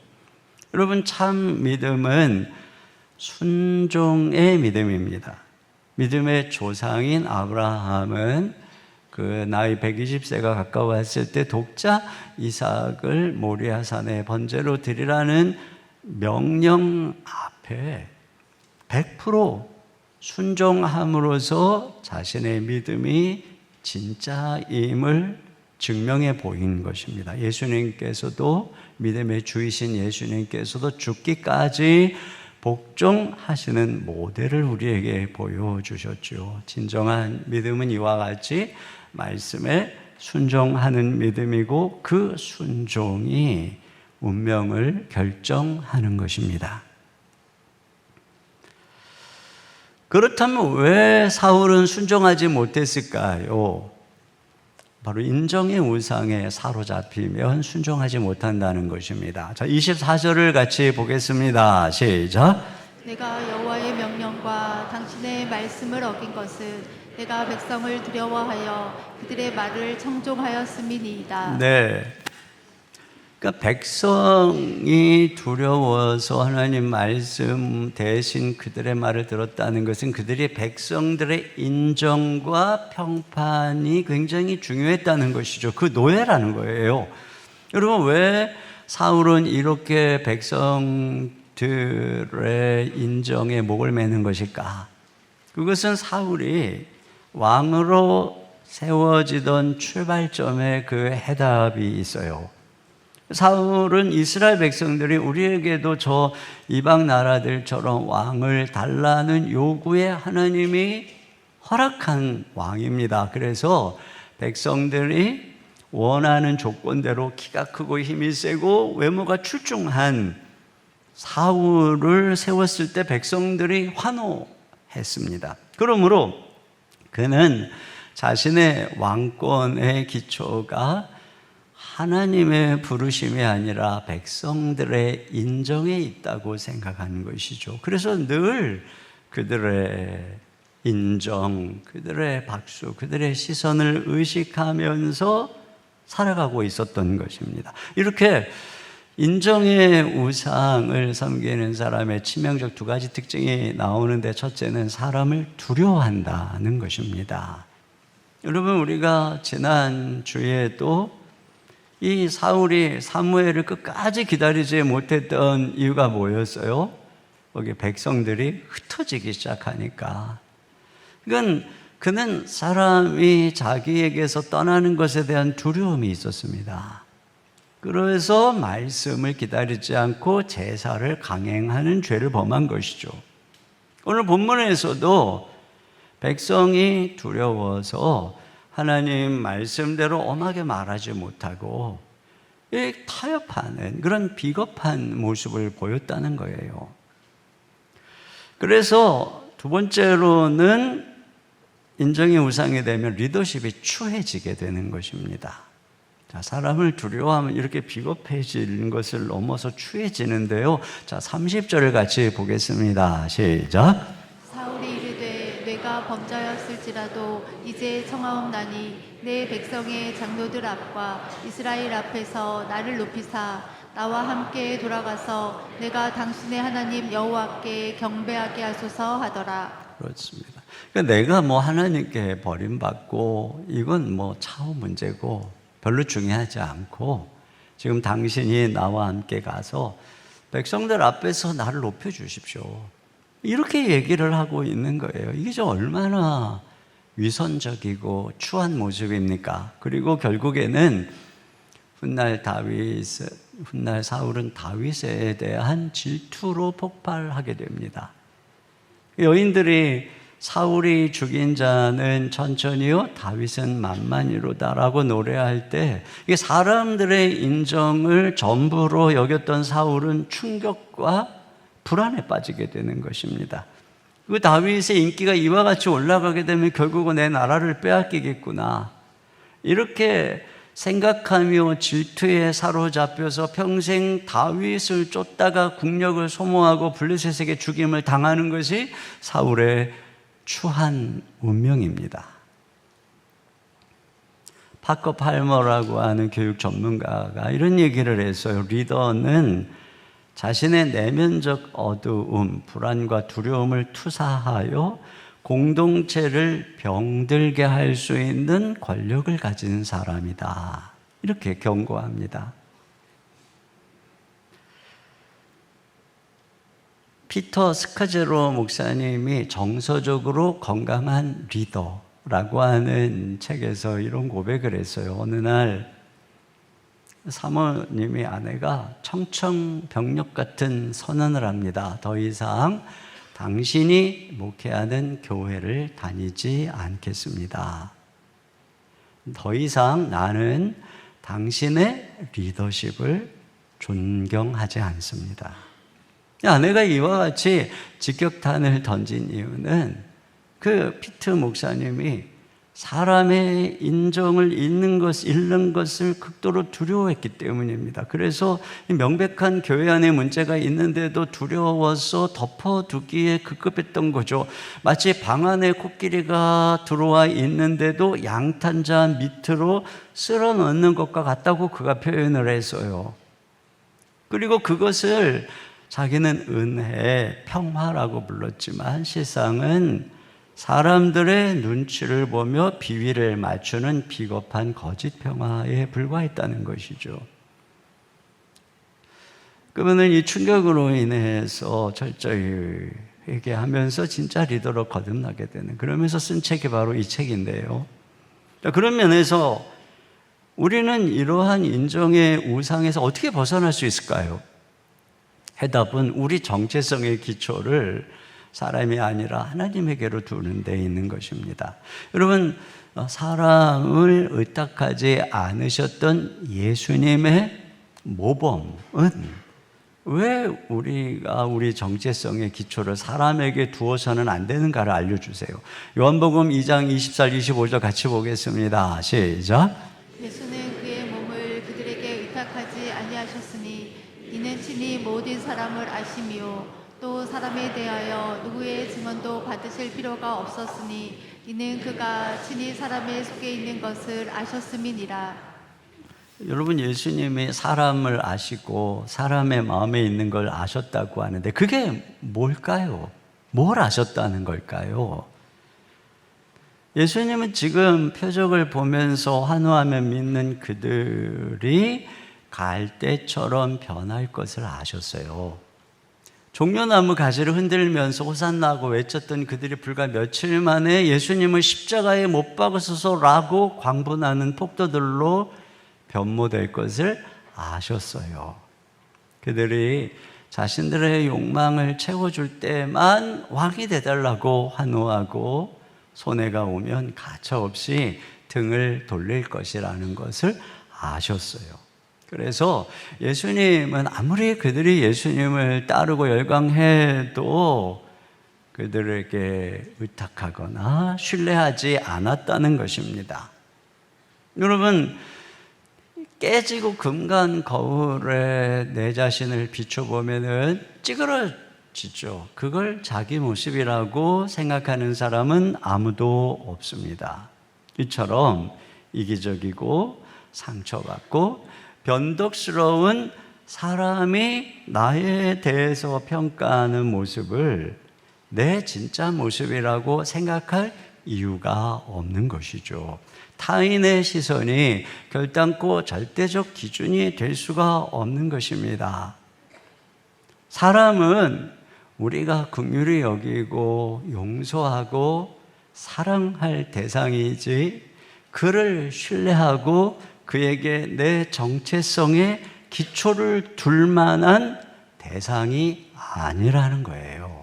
여러분, 참 믿음은 순종의 믿음입니다. 믿음의 조상인 아브라함은 그 나이 120세가 가까웠을 때 독자 이삭을 모리아 산에 번제로 드리라는 명령 앞에 100% 순종함으로써 자신의 믿음이 진짜임을 증명해 보인 것입니다. 예수님께서도, 믿음의 주이신 예수님께서도 죽기까지 복종하시는 모델을 우리에게 보여주셨죠. 진정한 믿음은 이와 같이 말씀에 순종하는 믿음이고 그 순종이 운명을 결정하는 것입니다. 그렇다면 왜 사울은 순종하지 못했을까요? 바로 인정의 우상에 사로잡히면 순종하지 못한다는 것입니다. 자, 24절을 같이 보겠습니다. 시작. 내가 여호와의 명령과 당신의 말씀을 어긴 것은 내가 백성을 두려워하여 그들의 말을 청종하였음이니이다. 네. 그러니까 백성이 두려워서 하나님 말씀 대신 그들의 말을 들었다는 것은 그들이 백성들의 인정과 평판이 굉장히 중요했다는 것이죠. 그 노예라는 거예요. 여러분, 왜 사울은 이렇게 백성들의 인정에 목을 매는 것일까? 그것은 사울이 왕으로 세워지던 출발점에 그 해답이 있어요. 사울은 이스라엘 백성들이 우리에게도 저 이방 나라들처럼 왕을 달라는 요구에 하나님이 허락한 왕입니다. 그래서 백성들이 원하는 조건대로 키가 크고 힘이 세고 외모가 출중한 사울을 세웠을 때 백성들이 환호했습니다. 그러므로 그는 자신의 왕권의 기초가 하나님의 부르심이 아니라 백성들의 인정에 있다고 생각하는 것이죠. 그래서 늘 그들의 인정, 그들의 박수, 그들의 시선을 의식하면서 살아가고 있었던 것입니다. 이렇게 인정의 우상을 섬기는 사람의 치명적 두 가지 특징이 나오는데, 첫째는 사람을 두려워한다는 것입니다. 여러분, 우리가 지난 주에도 이 사울이 사무엘을 끝까지 기다리지 못했던 이유가 뭐였어요? 거기 백성들이 흩어지기 시작하니까. 그러니까 그는 사람이 자기에게서 떠나는 것에 대한 두려움이 있었습니다. 그래서 말씀을 기다리지 않고 제사를 강행하는 죄를 범한 것이죠. 오늘 본문에서도 백성이 두려워서 하나님 말씀대로 엄하게 말하지 못하고 타협하는 그런 비겁한 모습을 보였다는 거예요. 그래서 두 번째로는 인정의 우상이 되면 리더십이 추해지게 되는 것입니다. 자, 사람을 두려워하면 이렇게 비겁해지는 것을 넘어서 추해지는데요. 자, 30절을 같이 보겠습니다. 시작. 사울이 이르되 내가 범죄하였을지라도 이제 청하옵나니 내 백성의 장로들 앞과 이스라엘 앞에서 나를 높이사 나와 함께 돌아가서 내가 당신의 하나님 여호와께 경배하게 하소서 하더라. 그렇습니다. 그러니까 내가 뭐 하나님께 버림받고 이건 뭐 차후 문제고 별로 중요하지 않고 지금 당신이 나와 함께 가서 백성들 앞에서 나를 높여주십시오. 이렇게 얘기를 하고 있는 거예요. 이게 좀 얼마나 위선적이고 추한 모습입니까? 그리고 결국에는 훗날 사울은 다윗에 대한 질투로 폭발하게 됩니다. 여인들이 사울이 죽인 자는 천천히요, 다윗은 만만히로다라고 노래할 때 이게 사람들의 인정을 전부로 여겼던 사울은 충격과 불안에 빠지게 되는 것입니다. 그 다윗의 인기가 이와 같이 올라가게 되면 결국은 내 나라를 빼앗기겠구나, 이렇게 생각하며 질투에 사로잡혀서 평생 다윗을 쫓다가 국력을 소모하고 블레셋에게 죽임을 당하는 것이 사울의 추한 운명입니다. 파커 팔머라고 하는 교육 전문가가 이런 얘기를 했어요. 리더는 자신의 내면적 어두움, 불안과 두려움을 투사하여 공동체를 병들게 할 수 있는 권력을 가진 사람이다, 이렇게 경고합니다. 피터 스카제로 목사님이 정서적으로 건강한 리더라고 하는 책에서 이런 고백을 했어요. 어느 날 사모님의 아내가 청천벽력 같은 선언을 합니다. 더 이상 당신이 목회하는 교회를 다니지 않겠습니다. 더 이상 나는 당신의 리더십을 존경하지 않습니다. 아내가 이와 같이 직격탄을 던진 이유는 그 피트 목사님이 사람의 인정을 잃는 것을 극도로 두려워했기 때문입니다. 그래서 명백한 교회 안에 문제가 있는데도 두려워서 덮어두기에 급급했던 거죠. 마치 방 안에 코끼리가 들어와 있는데도 양탄자 밑으로 쓸어 넣는 것과 같다고 그가 표현을 했어요. 그리고 그것을 자기는 은혜, 평화라고 불렀지만 실상은 사람들의 눈치를 보며 비위를 맞추는 비겁한 거짓 평화에 불과했다는 것이죠. 그분은 이 충격으로 인해서 철저히 회개하면서 진짜 리더로 거듭나게 되는, 그러면서 쓴 책이 바로 이 책인데요. 그런 면에서 우리는 이러한 인정의 우상에서 어떻게 벗어날 수 있을까요? 해답은 우리 정체성의 기초를 사람이 아니라 하나님에게로 두는 데 있는 것입니다. 여러분, 사람을 의탁하지 않으셨던 예수님의 모범은 왜 우리가 우리 정체성의 기초를 사람에게 두어서는 안 되는가를 알려주세요. 요한복음 2장 24, 25절 같이 보겠습니다. 시작. 예수는 그의 몸을 그들에게 의탁하지 아니하셨으니 이는 친히 모든 사람을 아시며 또 사람에 대하여 누구의 증언도 받으실 필요가 없었으니 이는 그가 친히 사람의 속에 있는 것을 아셨음이니라. 여러분, 예수님이 사람을 아시고 사람의 마음에 있는 걸 아셨다고 하는데 그게 뭘까요? 뭘 아셨다는 걸까요? 예수님은 지금 표적을 보면서 환호하며 믿는 그들이 갈대처럼 변할 것을 아셨어요. 종려나무 가지를 흔들면서 호산나고 외쳤던 그들이 불과 며칠 만에 예수님을 십자가에 못 박으소서라고 광분하는 폭도들로 변모될 것을 아셨어요. 그들이 자신들의 욕망을 채워줄 때만 왕이 되달라고 환호하고 손해가 오면 가차없이 등을 돌릴 것이라는 것을 아셨어요. 그래서 예수님은 아무리 그들이 예수님을 따르고 열광해도 그들에게 의탁하거나 신뢰하지 않았다는 것입니다. 여러분, 깨지고 금간 거울에 내 자신을 비춰보면은 찌그러지죠. 그걸 자기 모습이라고 생각하는 사람은 아무도 없습니다. 이처럼 이기적이고 상처받고 변덕스러운 사람이 나에 대해서 평가하는 모습을 내 진짜 모습이라고 생각할 이유가 없는 것이죠. 타인의 시선이 결단코 절대적 기준이 될 수가 없는 것입니다. 사람은 우리가 긍휼히 여기고 용서하고 사랑할 대상이지 그를 신뢰하고 그에게 내 정체성의 기초를 둘 만한 대상이 아니라는 거예요.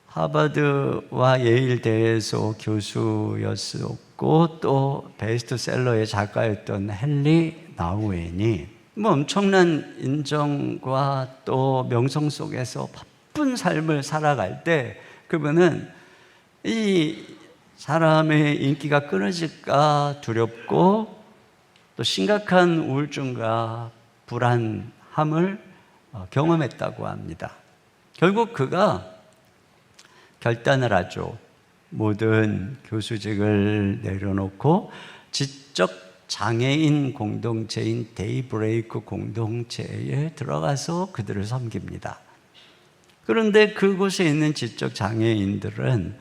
하버드와 예일대에서 교수였었고 또 베스트셀러의 작가였던 헨리 나우엔이 엄청난 인정과 또 명성 속에서 바쁜 삶을 살아갈 때 그분은 이 사람의 인기가 끊어질까 두렵고 또 심각한 우울증과 불안함을 경험했다고 합니다. 결국 그가 결단을 하죠. 모든 교수직을 내려놓고 지적 장애인 공동체인 데이브레이크 공동체에 들어가서 그들을 섬깁니다. 그런데 그곳에 있는 지적 장애인들은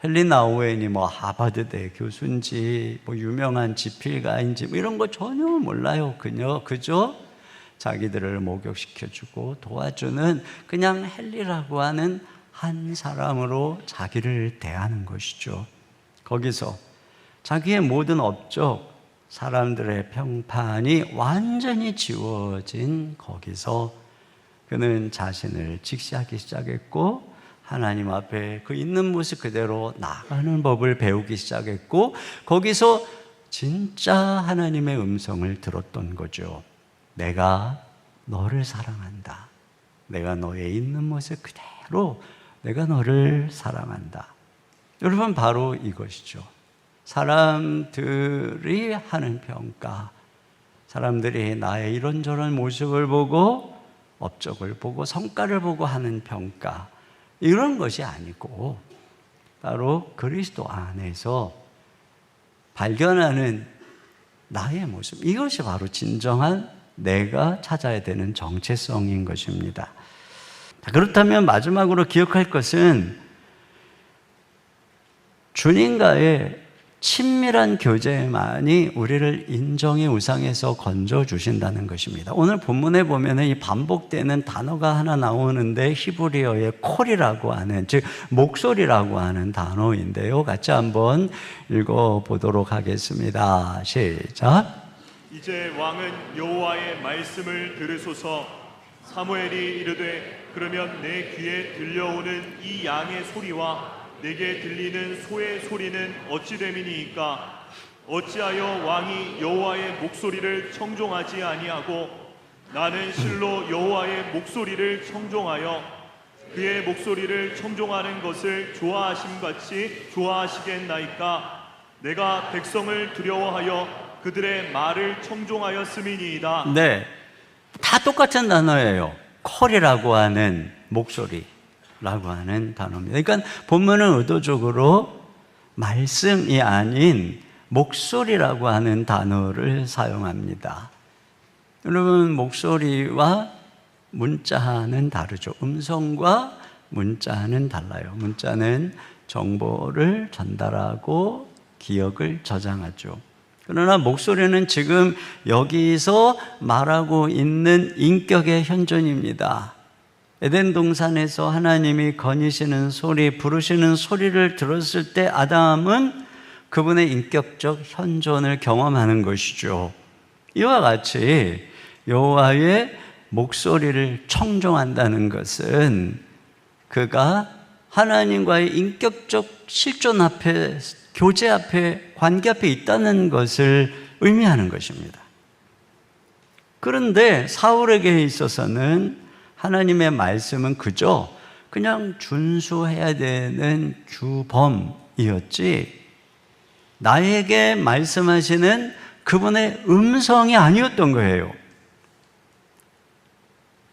헨리 나우엔이 하버드대 교수인지 유명한 지필가인지 이런 거 전혀 몰라요. 그저 자기들을 목욕시켜주고 도와주는 그냥 헨리라고 하는 한 사람으로 자기를 대하는 것이죠. 거기서 자기의 모든 업적, 사람들의 평판이 완전히 지워진 거기서 그는 자신을 직시하기 시작했고 하나님 앞에 그 있는 모습 그대로 나가는 법을 배우기 시작했고 거기서 진짜 하나님의 음성을 들었던 거죠. 내가 너를 사랑한다. 내가 너의 있는 모습 그대로 내가 너를 사랑한다. 여러분, 바로 이것이죠. 사람들이 하는 평가, 사람들이 나의 이런저런 모습을 보고 업적을 보고 성과를 보고 하는 평가, 이런 것이 아니고 바로 그리스도 안에서 발견하는 나의 모습, 이것이 바로 진정한 내가 찾아야 되는 정체성인 것입니다. 그렇다면 마지막으로 기억할 것은 주님과의 친밀한 교제만이 우리를 인정의 우상에서 건져주신다는 것입니다. 오늘 본문에 보면 이 반복되는 단어가 하나 나오는데 히브리어의 콜이라고 하는, 즉 목소리라고 하는 단어인데요. 같이 한번 읽어보도록 하겠습니다. 시작. 이제 왕은 여호와의 말씀을 들으소서. 사무엘이 이르되 그러면 내 귀에 들려오는 이 양의 소리와 내게 들리는 소의 소리는 어찌 됨이니이까? 어찌하여 왕이 여호와의 목소리를 청종하지 아니하고 나는 실로 여호와의 목소리를 청종하여 그의 목소리를 청종하는 것을 좋아하심같이 좋아하시겠나이까? 내가 백성을 두려워하여 그들의 말을 청종하였음이니이다. 네, 다 똑같은 단어예요. 콜이라고 하는 목소리 라고 하는 단어입니다. 그러니까 본문은 의도적으로 말씀이 아닌 목소리라고 하는 단어를 사용합니다. 여러분, 목소리와 문자는 다르죠. 음성과 문자는 달라요. 문자는 정보를 전달하고 기억을 저장하죠. 그러나 목소리는 지금 여기서 말하고 있는 인격의 현존입니다. 에덴 동산에서 하나님이 거니시는 소리, 부르시는 소리를 들었을 때 아담은 그분의 인격적 현존을 경험하는 것이죠. 이와 같이 여호와의 목소리를 청종한다는 것은 그가 하나님과의 인격적 실존 앞에, 교제 앞에, 관계 앞에 있다는 것을 의미하는 것입니다. 그런데 사울에게 있어서는 하나님의 말씀은 그냥 준수해야 되는 규범이었지, 나에게 말씀하시는 그분의 음성이 아니었던 거예요.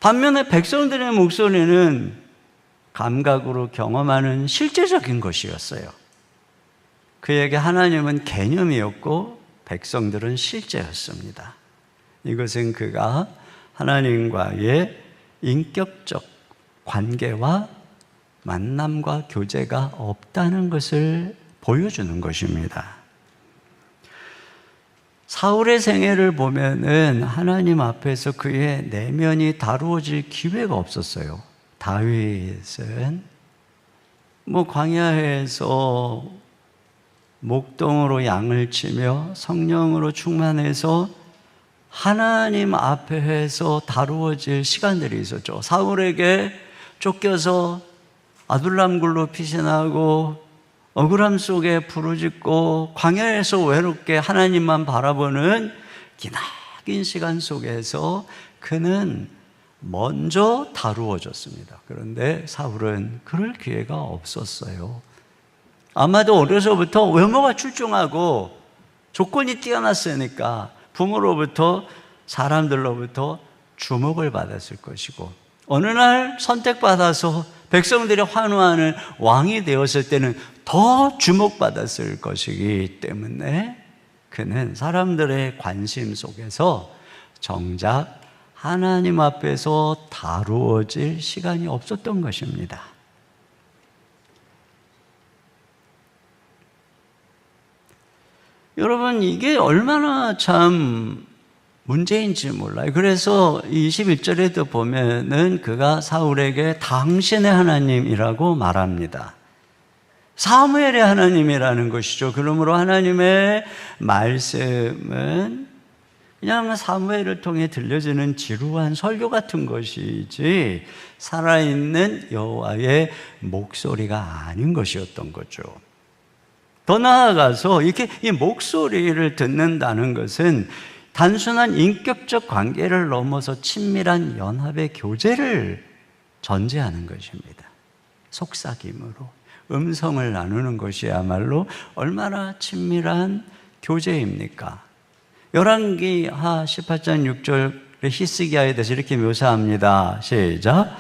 반면에 백성들의 목소리는 감각으로 경험하는 실제적인 것이었어요. 그에게 하나님은 개념이었고 백성들은 실제였습니다. 이것은 그가 하나님과의 인격적 관계와 만남과 교제가 없다는 것을 보여주는 것입니다. 사울의 생애를 보면은 하나님 앞에서 그의 내면이 다루어질 기회가 없었어요. 다윗은 광야에서 목동으로 양을 치며 성령으로 충만해서 하나님 앞에서 다루어질 시간들이 있었죠. 사울에게 쫓겨서 아둘람 굴로 피신하고 억울함 속에 부르짖고 광야에서 외롭게 하나님만 바라보는 기나긴 시간 속에서 그는 먼저 다루어졌습니다. 그런데 사울은 그럴 기회가 없었어요. 아마도 어려서부터 외모가 출중하고 조건이 뛰어났으니까 부모로부터, 사람들로부터 주목을 받았을 것이고, 어느 날 선택받아서 백성들이 환호하는 왕이 되었을 때는 더 주목받았을 것이기 때문에 그는 사람들의 관심 속에서 정작 하나님 앞에서 다루어질 시간이 없었던 것입니다. 여러분, 이게 얼마나 참 문제인지 몰라요. 그래서 21절에도 보면은 그가 사울에게 당신의 하나님이라고 말합니다. 사무엘의 하나님이라는 것이죠. 그러므로 하나님의 말씀은 그냥 사무엘을 통해 들려지는 지루한 설교 같은 것이지 살아있는 여호와의 목소리가 아닌 것이었던 거죠. 더 나아가서 이렇게 이 목소리를 듣는다는 것은 단순한 인격적 관계를 넘어서 친밀한 연합의 교제를 전제하는 것입니다. 속삭임으로 음성을 나누는 것이야말로 얼마나 친밀한 교제입니까? 열왕기하 18장 6절 히스기야에 대해서 이렇게 묘사합니다. 시작.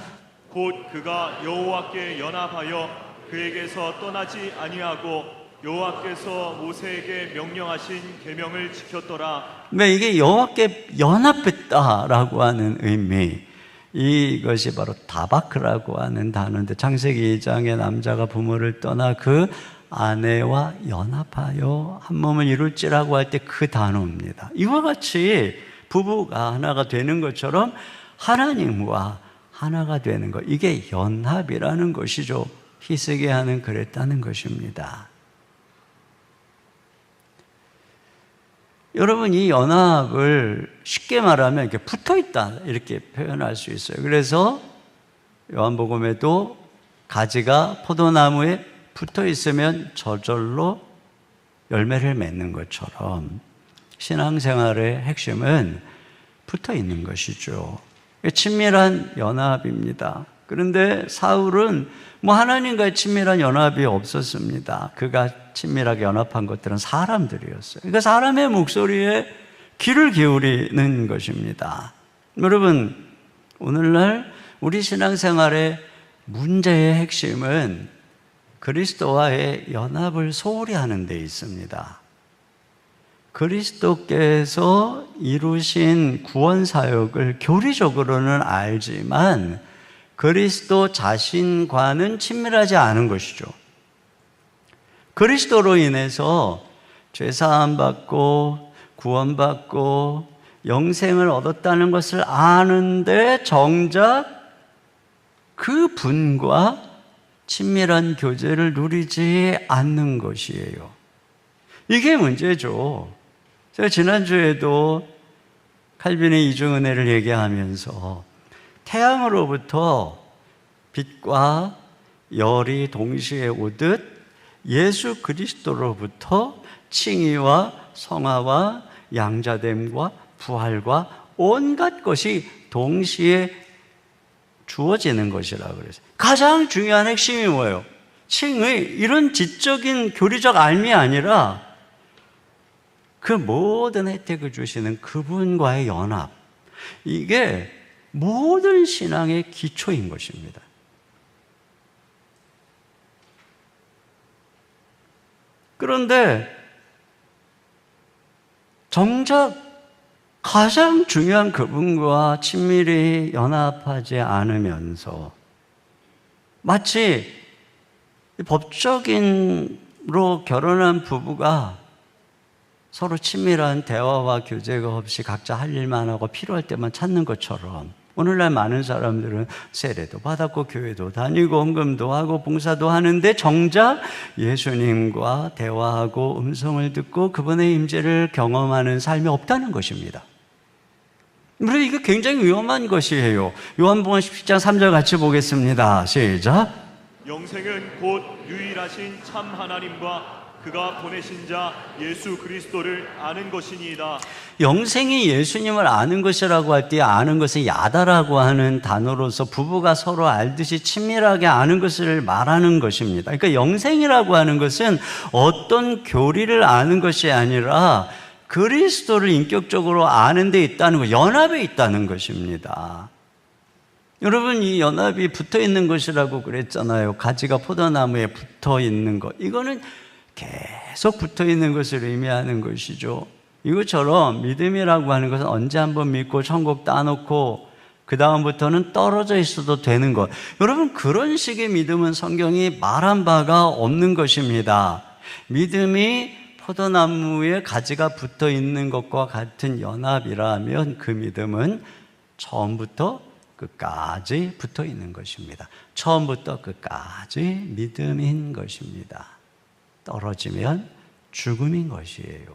곧 그가 여호와께 연합하여 그에게서 떠나지 아니하고 여호와께서 모세에게 명령하신 계명을 지켰더라. 네, 이게 여호와께 연합했다라고 하는 의미, 이것이 바로 다바크라고 하는 단어인데, 창세기 2장에 남자가 부모를 떠나 그 아내와 연합하여 한 몸을 이룰지라고 할 때 그 단어입니다. 이와 같이 부부가 하나가 되는 것처럼 하나님과 하나가 되는 것, 이게 연합이라는 것이죠. 히스기야는 그랬다는 것입니다. 여러분, 이 연합을 쉽게 말하면 이렇게 붙어 있다 이렇게 표현할 수 있어요. 그래서 요한복음에도 가지가 포도나무에 붙어 있으면 저절로 열매를 맺는 것처럼 신앙생활의 핵심은 붙어 있는 것이죠. 친밀한 연합입니다. 그런데 사울은 하나님과의 친밀한 연합이 없었습니다. 그가 친밀하게 연합한 것들은 사람들이었어요. 그러니까 사람의 목소리에 귀를 기울이는 것입니다. 여러분, 오늘날 우리 신앙생활의 문제의 핵심은 그리스도와의 연합을 소홀히 하는 데 있습니다. 그리스도께서 이루신 구원 사역을 교리적으로는 알지만 그리스도 자신과는 친밀하지 않은 것이죠. 그리스도로 인해서 죄사함 받고 구원받고 영생을 얻었다는 것을 아는데 정작 그 분과 친밀한 교제를 누리지 않는 것이에요. 이게 문제죠. 제가 지난주에도 칼빈의 이중은혜를 얘기하면서 태양으로부터 빛과 열이 동시에 오듯 예수 그리스도로부터 칭의와 성화와 양자됨과 부활과 온갖 것이 동시에 주어지는 것이라고 그랬어요. 가장 중요한 핵심이 뭐예요? 칭의, 이런 지적인 교리적 알미 아니라 그 모든 혜택을 주시는 그분과의 연합, 이게 모든 신앙의 기초인 것입니다. 그런데 정작 가장 중요한 그분과 친밀히 연합하지 않으면서 마치 법적인로 결혼한 부부가 서로 친밀한 대화와 교제가 없이 각자 할 일만 하고 필요할 때만 찾는 것처럼 오늘날 많은 사람들은 세례도 받았고 교회도 다니고 헌금도 하고 봉사도 하는데 정작 예수님과 대화하고 음성을 듣고 그분의 임재를 경험하는 삶이 없다는 것입니다. 그래서 이거 굉장히 위험한 것이에요. 요한복음 17장 3절 같이 보겠습니다. 시작. 영생은 곧 유일하신 참 하나님과 그가 보내신 자 예수 그리스도를 아는 것이니이다. 영생이 예수님을 아는 것이라고 할 때 아는 것을 야다라고 하는 단어로서 부부가 서로 알듯이 친밀하게 아는 것을 말하는 것입니다. 그러니까 영생이라고 하는 것은 어떤 교리를 아는 것이 아니라 그리스도를 인격적으로 아는 데 있다는 것, 연합에 있다는 것입니다. 여러분, 이 연합이 붙어 있는 것이라고 그랬잖아요. 가지가 포도나무에 붙어 있는 것. 이거는 계속 붙어 있는 것을 의미하는 것이죠. 이것처럼 믿음이라고 하는 것은 언제 한번 믿고 천국 따놓고 그 다음부터는 떨어져 있어도 되는 것. 여러분, 그런 식의 믿음은 성경이 말한 바가 없는 것입니다. 믿음이 포도나무에 가지가 붙어 있는 것과 같은 연합이라면 그 믿음은 처음부터 끝까지 붙어 있는 것입니다. 처음부터 끝까지 믿음인 것입니다. 떨어지면 죽음인 것이에요.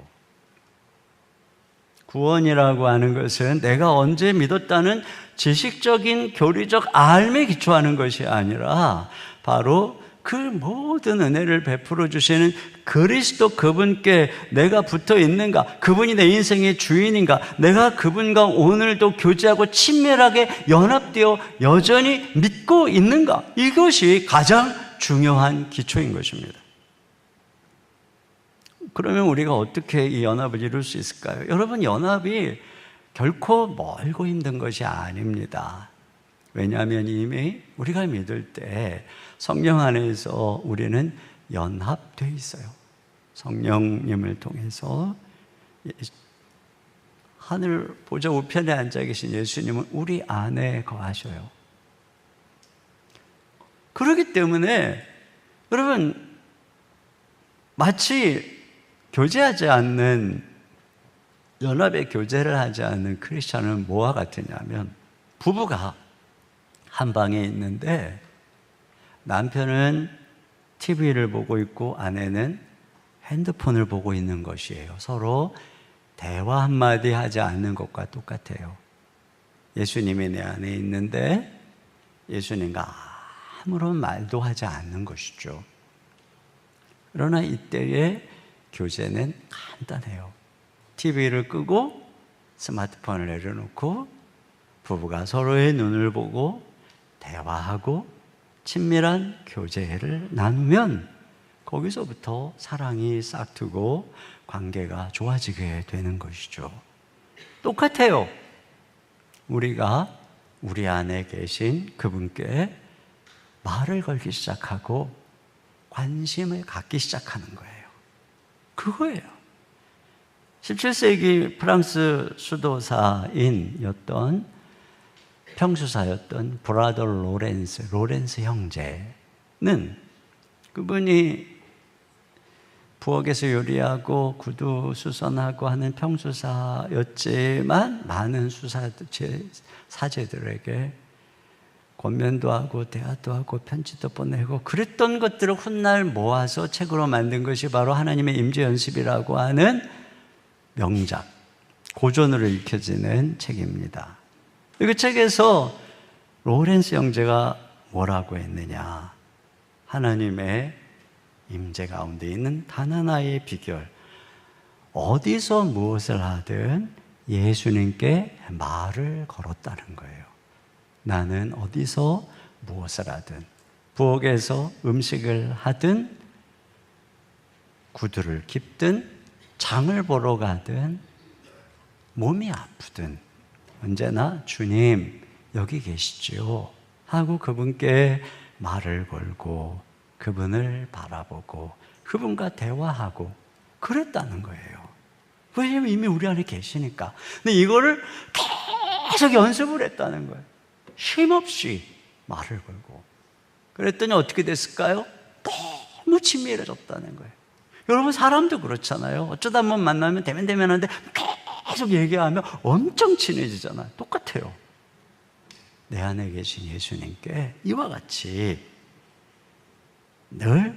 구원이라고 하는 것은 내가 언제 믿었다는 지식적인 교리적 알에 기초하는 것이 아니라 바로 그 모든 은혜를 베풀어 주시는 그리스도 그분께 내가 붙어 있는가, 그분이 내 인생의 주인인가, 내가 그분과 오늘도 교제하고 친밀하게 연합되어 여전히 믿고 있는가, 이것이 가장 중요한 기초인 것입니다. 그러면 우리가 어떻게 이 연합을 이룰 수 있을까요? 여러분, 연합이 결코 멀고 힘든 것이 아닙니다. 왜냐하면 이미 우리가 믿을 때 성령 안에서 우리는 연합되어 있어요. 성령님을 통해서 하늘 보좌 우편에 앉아 계신 예수님은 우리 안에 거하셔요. 그렇기 때문에 여러분, 마치 교제하지 않는, 연합의 교제를 하지 않는 크리스천은 뭐와 같으냐면, 부부가 한 방에 있는데 남편은 TV를 보고 있고 아내는 핸드폰을 보고 있는 것이에요. 서로 대화 한마디 하지 않는 것과 똑같아요. 예수님이 내 안에 있는데 예수님과 아무런 말도 하지 않는 것이죠. 그러나 이때의 교제는 간단해요. TV를 끄고 스마트폰을 내려놓고 부부가 서로의 눈을 보고 대화하고 친밀한 교제를 나누면 거기서부터 사랑이 싹트고 관계가 좋아지게 되는 것이죠. 똑같아요. 우리가 우리 안에 계신 그분께 말을 걸기 시작하고 관심을 갖기 시작하는 거예요. 그거예요. 17세기 프랑스 수도사인이었던 평수사였던 브라더 로렌스 형제는, 그분이 부엌에서 요리하고 구두 수선하고 하는 평수사였지만 많은 사제들에게 권면도 하고 대화도 하고 편지도 보내고 그랬던 것들을 훗날 모아서 책으로 만든 것이 바로 하나님의 임재연습이라고 하는 명작, 고전으로 읽혀지는 책입니다. 그 책에서 로렌스 형제가 뭐라고 했느냐, 하나님의 임재 가운데 있는 단 하나의 비결, 어디서 무엇을 하든 예수님께 말을 걸었다는 거예요. 나는 어디서 무엇을 하든, 부엌에서 음식을 하든, 구두를 깁든, 장을 보러 가든, 몸이 아프든 언제나 주님 여기 계시지요 하고 그분께 말을 걸고 그분을 바라보고 그분과 대화하고 그랬다는 거예요. 왜냐하면 이미 우리 안에 계시니까. 근데 이거를 계속 연습을 했다는 거예요. 쉼없이 말을 걸고. 그랬더니 어떻게 됐을까요? 너무 친밀해졌다는 거예요. 여러분, 사람도 그렇잖아요. 어쩌다 한번 만나면 대면대면한데 계속 얘기하면 엄청 친해지잖아요. 똑같아요. 내 안에 계신 예수님께 이와 같이 늘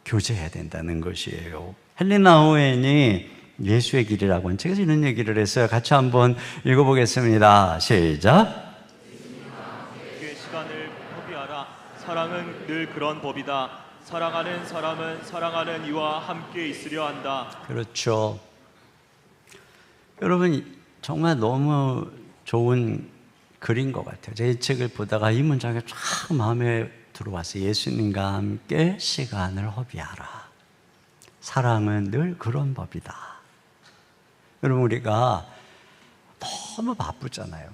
교제해야 된다는 것이에요. 헬리나 오웬이 예수의 길이라고 하는 책에서 이런 얘기를 했어요. 같이 한번 읽어보겠습니다. 시작. 그 시간을 허비하라. 사랑은 늘 그런 법이다. 사랑하는 사람은 사랑하는 이와 함께 있으려 한다. 그렇죠. 여러분, 정말 너무 좋은 글인 것 같아요. 제 이 책을 보다가 이 문장이 쫙 마음에 들어왔어요. 예수님과 함께 시간을 허비하라. 사랑은 늘 그런 법이다. 여러분, 우리가 너무 바쁘잖아요.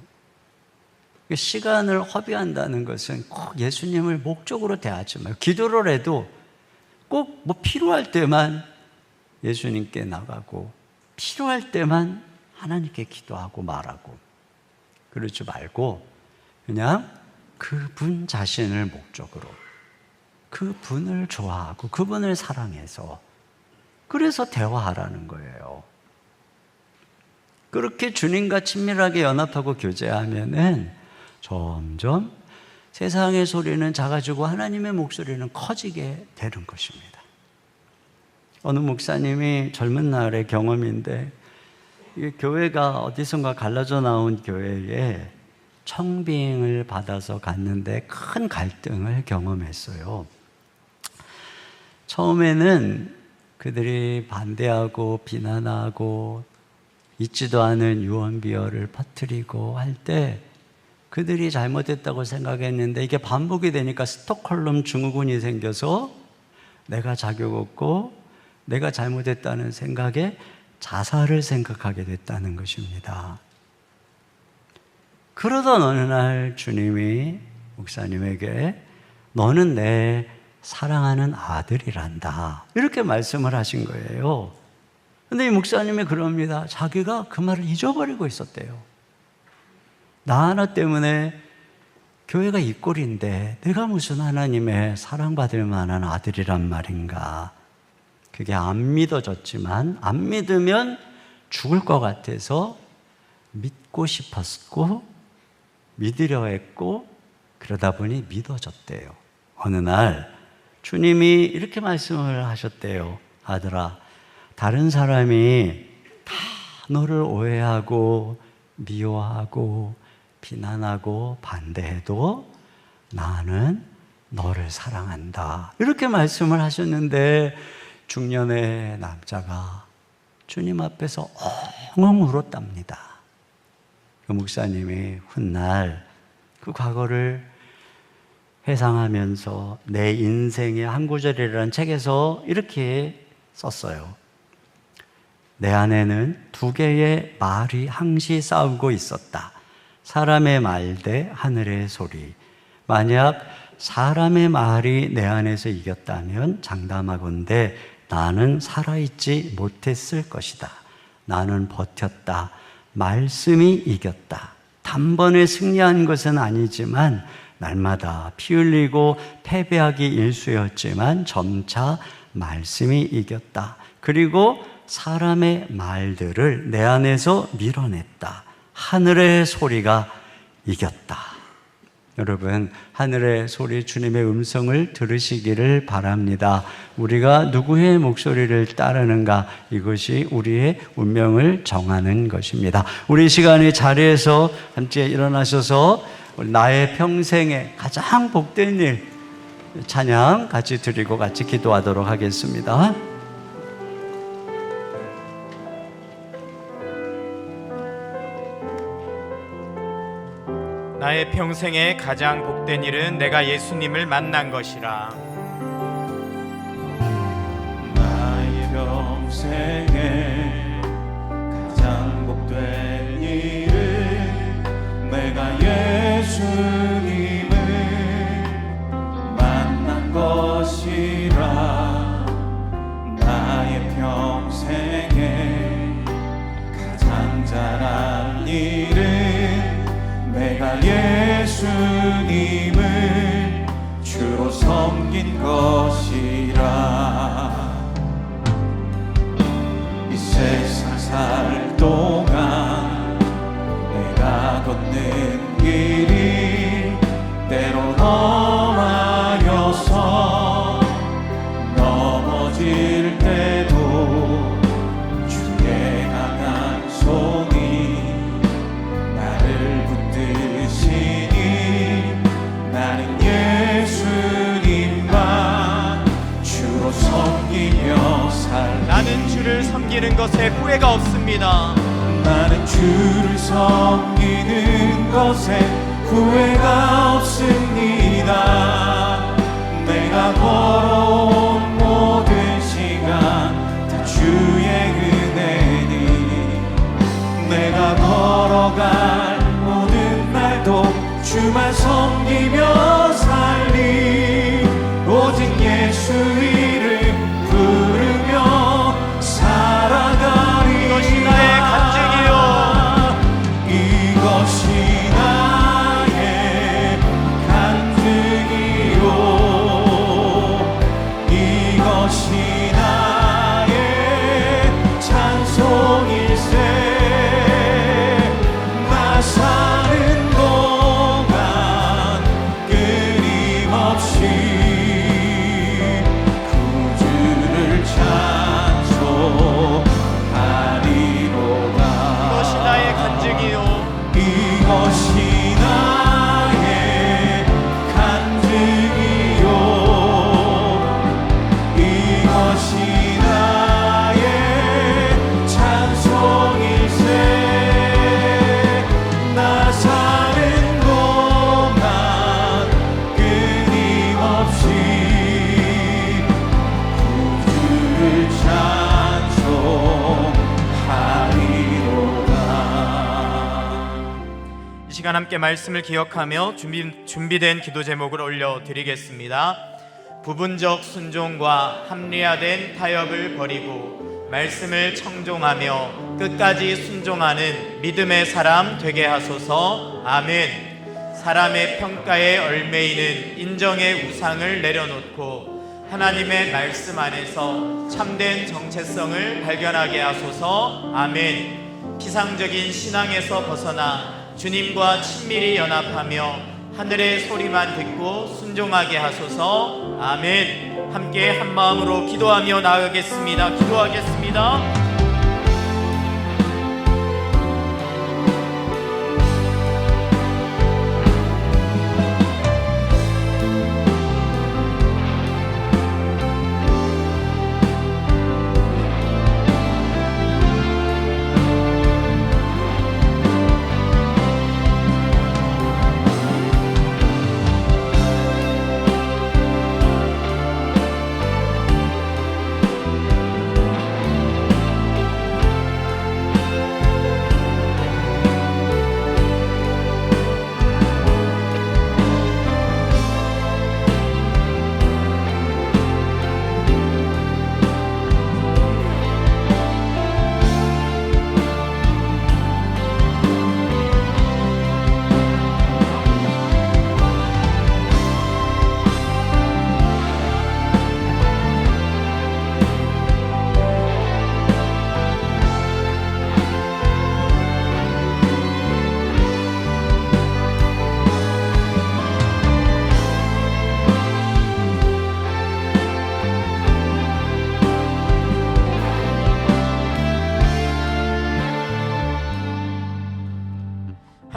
시간을 허비한다는 것은 꼭 예수님을 목적으로 대하지 마요. 기도를 해도 꼭 뭐 필요할 때만 예수님께 나가고 필요할 때만 하나님께 기도하고 말하고 그러지 말고 그냥 그분 자신을 목적으로 그분을 좋아하고 그분을 사랑해서 그래서 대화하라는 거예요. 그렇게 주님과 친밀하게 연합하고 교제하면은 점점 세상의 소리는 작아지고 하나님의 목소리는 커지게 되는 것입니다. 어느 목사님이 젊은 날의 경험인데, 이게 교회가 어디선가 갈라져 나온 교회에 청빙을 받아서 갔는데 큰 갈등을 경험했어요. 처음에는 그들이 반대하고 비난하고 있지도 않은 유언비어를 퍼뜨리고 할 때 그들이 잘못했다고 생각했는데 이게 반복이 되니까 스톡홀름 증후군이 생겨서 내가 자격 없고 내가 잘못했다는 생각에 자살을 생각하게 됐다는 것입니다. 그러던 어느 날 주님이 목사님에게 너는 내 사랑하는 아들이란다 이렇게 말씀을 하신 거예요. 근데 이 목사님이 그럽니다. 자기가 그 말을 잊어버리고 있었대요. 나 하나 때문에 교회가 이 꼴인데 내가 무슨 하나님의 사랑받을 만한 아들이란 말인가. 그게 안 믿어졌지만 안 믿으면 죽을 것 같아서 믿고 싶었고 믿으려 했고 그러다 보니 믿어졌대요. 어느 날 주님이 이렇게 말씀을 하셨대요. 아들아, 다른 사람이 다 너를 오해하고 미워하고 비난하고 반대해도 나는 너를 사랑한다. 이렇게 말씀을 하셨는데 중년의 남자가 주님 앞에서 엉엉 울었답니다. 그 목사님이 훗날 그 과거를 회상하면서 내 인생의 한 구절이라는 책에서 이렇게 썼어요. 내 안에는 두 개의 말이 항시 싸우고 있었다. 사람의 말 대 하늘의 소리. 만약 사람의 말이 내 안에서 이겼다면 장담하건대 나는 살아있지 못했을 것이다. 나는 버텼다. 말씀이 이겼다. 단번에 승리한 것은 아니지만 날마다 피 흘리고 패배하기 일쑤였지만 점차 말씀이 이겼다. 그리고 사람의 말들을 내 안에서 밀어냈다. 하늘의 소리가 이겼다. 여러분, 하늘의 소리, 주님의 음성을 들으시기를 바랍니다. 우리가 누구의 목소리를 따르는가, 이것이 우리의 운명을 정하는 것입니다. 우리 시간의 자리에서 함께 일어나셔서 나의 평생에 가장 복된 일 찬양 같이 드리고 같이 기도하도록 하겠습니다. 나의 평생에 가장 복된 일은 내가 예수님을 만난 것이라. 나의 평생에 가장 복된 일은 내가 예수님을 만난 것이라. 나의 평생에 가장 잘한 일은 내가 예수님을 주로 섬긴 것이라. 이 세상 살 동안 내가 걷는 길이 때론 험하여서 넘어질 때도 주의 강한 손이 나를 붙드시니 나는 예수님만 주로 섬기며 살리. 나는 주를 섬기는 것에 후회가 없습니다. 나는 주를 섬기는 것에 후회가 없습니다. 내가 걸어온 모든 시간 다 주의 은혜니 내가 걸어갈 모든 날도 주만 섬기며 살리. 오직 예수 이름 부르며 살아가리. 이것이 나의 간증이요, 이것이 나의 간증이요, 이것이 나의 찬송일세. 나 사는 동안 끊임없이 구주를 찬송하리로다. 이것이 나의 간증이요, 이것이 나의 간증이요, 이것이 나의 찬송일세. 나 사는 동안 끊임없이 구주를 찬송하리로다. 이 시간 함께 말씀을 기억하며 준비된 기도 제목을 올려드리겠습니다. 부분적 순종과 합리화된 타협을 버리고 말씀을 청종하며 끝까지 순종하는 믿음의 사람 되게 하소서. 아멘. 사람의 평가에 얽매이는 인정의 우상을 내려놓고 하나님의 말씀 안에서 참된 정체성을 발견하게 하소서. 아멘. 피상적인 신앙에서 벗어나 주님과 친밀히 연합하며 하늘의 소리만 듣고 순종하게 하소서. 아멘. 함께 한 마음으로 기도하며 나아가겠습니다. 기도하겠습니다.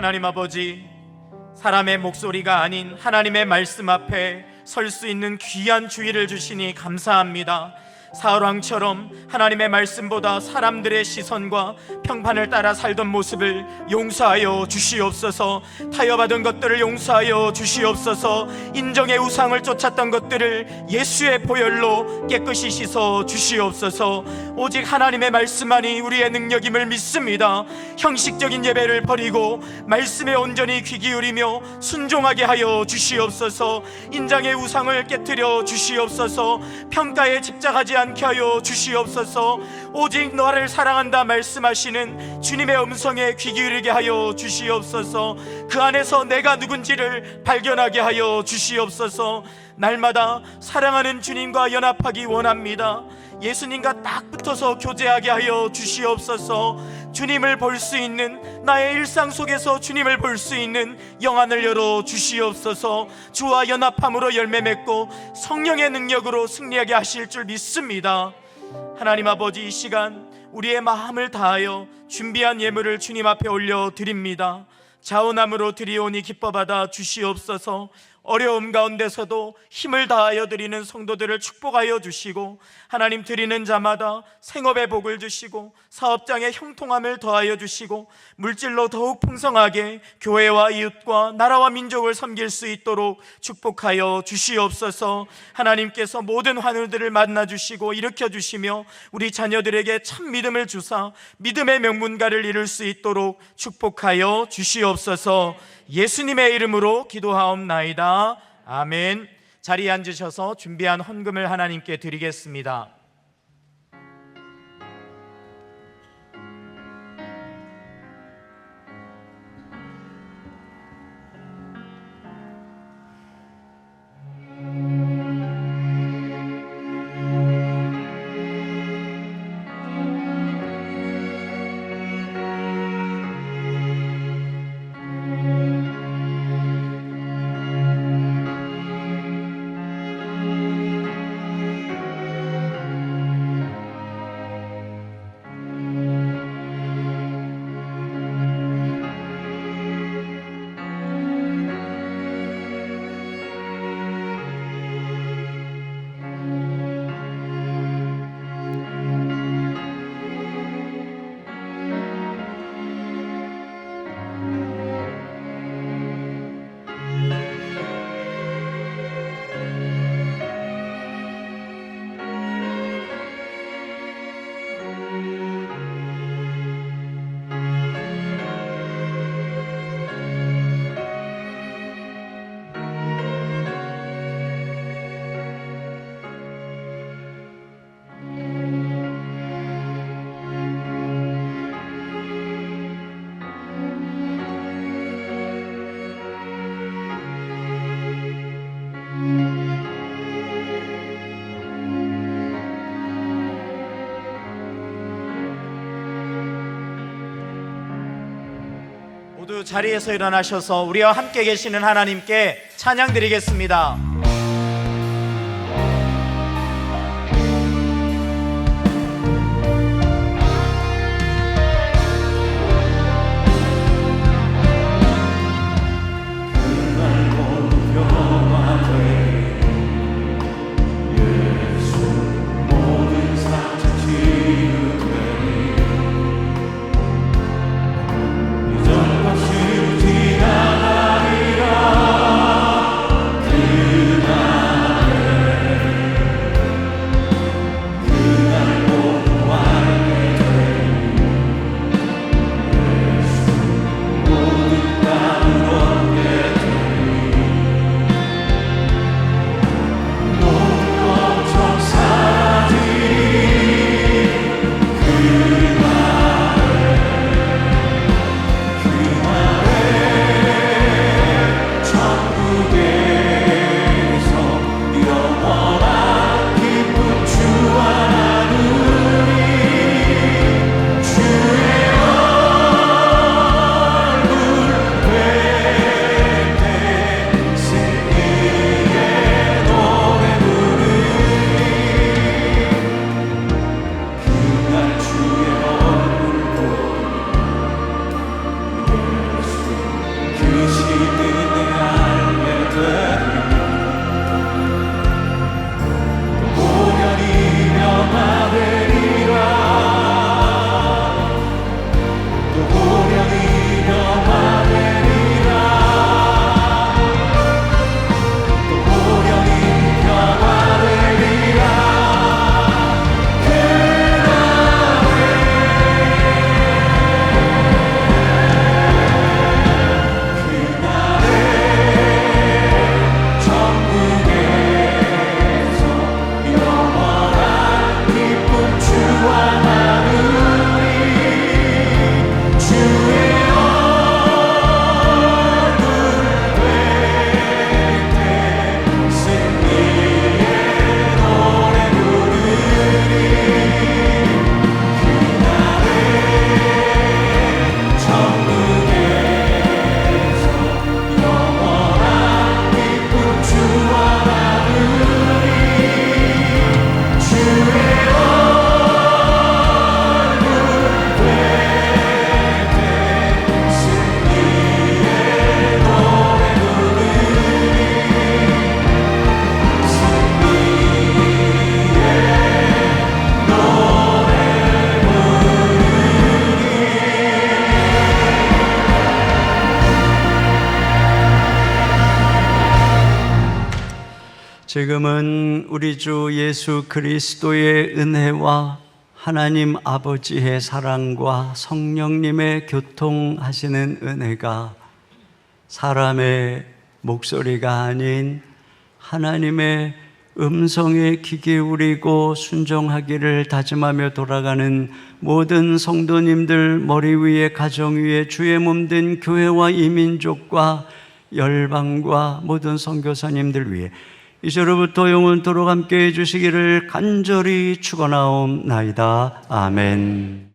하나님 아버지, 사람의 목소리가 아닌 하나님의 말씀 앞에 설 수 있는 귀한 주의를 주시니 감사합니다. 사울왕처럼 하나님의 말씀보다 사람들의 시선과 평판을 따라 살던 모습을 용서하여 주시옵소서. 타협하던 것들을 용서하여 주시옵소서. 인정의 우상을 쫓았던 것들을 예수의 보혈로 깨끗이 씻어 주시옵소서. 오직 하나님의 말씀만이 우리의 능력임을 믿습니다. 형식적인 예배를 버리고 말씀에 온전히 귀 기울이며 순종하게 하여 주시옵소서. 인장의 우상을 깨뜨려 주시옵소서. 평가에 집착하지 않게 하여 주시옵소서. 오직 너를 사랑한다 말씀하시는 주님의 음성에 귀 기울이게 하여 주시옵소서. 그 안에서 내가 누군지를 발견하게 하여 주시옵소서. 날마다 사랑하는 주님과 연합하기 원합니다. 예수님과 딱 붙어서 교제하게 하여 주시옵소서. 주님을 볼 수 있는, 나의 일상 속에서 주님을 볼 수 있는 영안을 열어 주시옵소서. 주와 연합함으로 열매 맺고 성령의 능력으로 승리하게 하실 줄 믿습니다. 하나님 아버지, 이 시간 우리의 마음을 다하여 준비한 예물을 주님 앞에 올려드립니다. 자원함으로 드리오니 기뻐 받아 주시옵소서. 어려움 가운데서도 힘을 다하여 드리는 성도들을 축복하여 주시고, 하나님 드리는 자마다 생업의 복을 주시고 사업장의 형통함을 더하여 주시고 물질로 더욱 풍성하게 교회와 이웃과 나라와 민족을 섬길 수 있도록 축복하여 주시옵소서. 하나님께서 모든 환우들을 만나 주시고 일으켜 주시며 우리 자녀들에게 참 믿음을 주사 믿음의 명문가를 이룰 수 있도록 축복하여 주시옵소서. 예수님의 이름으로 기도하옵나이다. 아멘. 자리에 앉으셔서 준비한 헌금을 하나님께 드리겠습니다. 모두 자리에서 일어나셔서 우리와 함께 계시는 하나님께 찬양 드리겠습니다. 지금은 우리 주 예수 그리스도의 은혜와 하나님 아버지의 사랑과 성령님의 교통하시는 은혜가 사람의 목소리가 아닌 하나님의 음성에 귀 기울이고 순종하기를 다짐하며 돌아가는 모든 성도님들 머리 위에 가정 위에 주의 몸된 교회와 이민족과 열방과 모든 선교사님들 위해 이제로부터 영원토록 함께해 주시기를 간절히 축원하옵나이다. 아멘.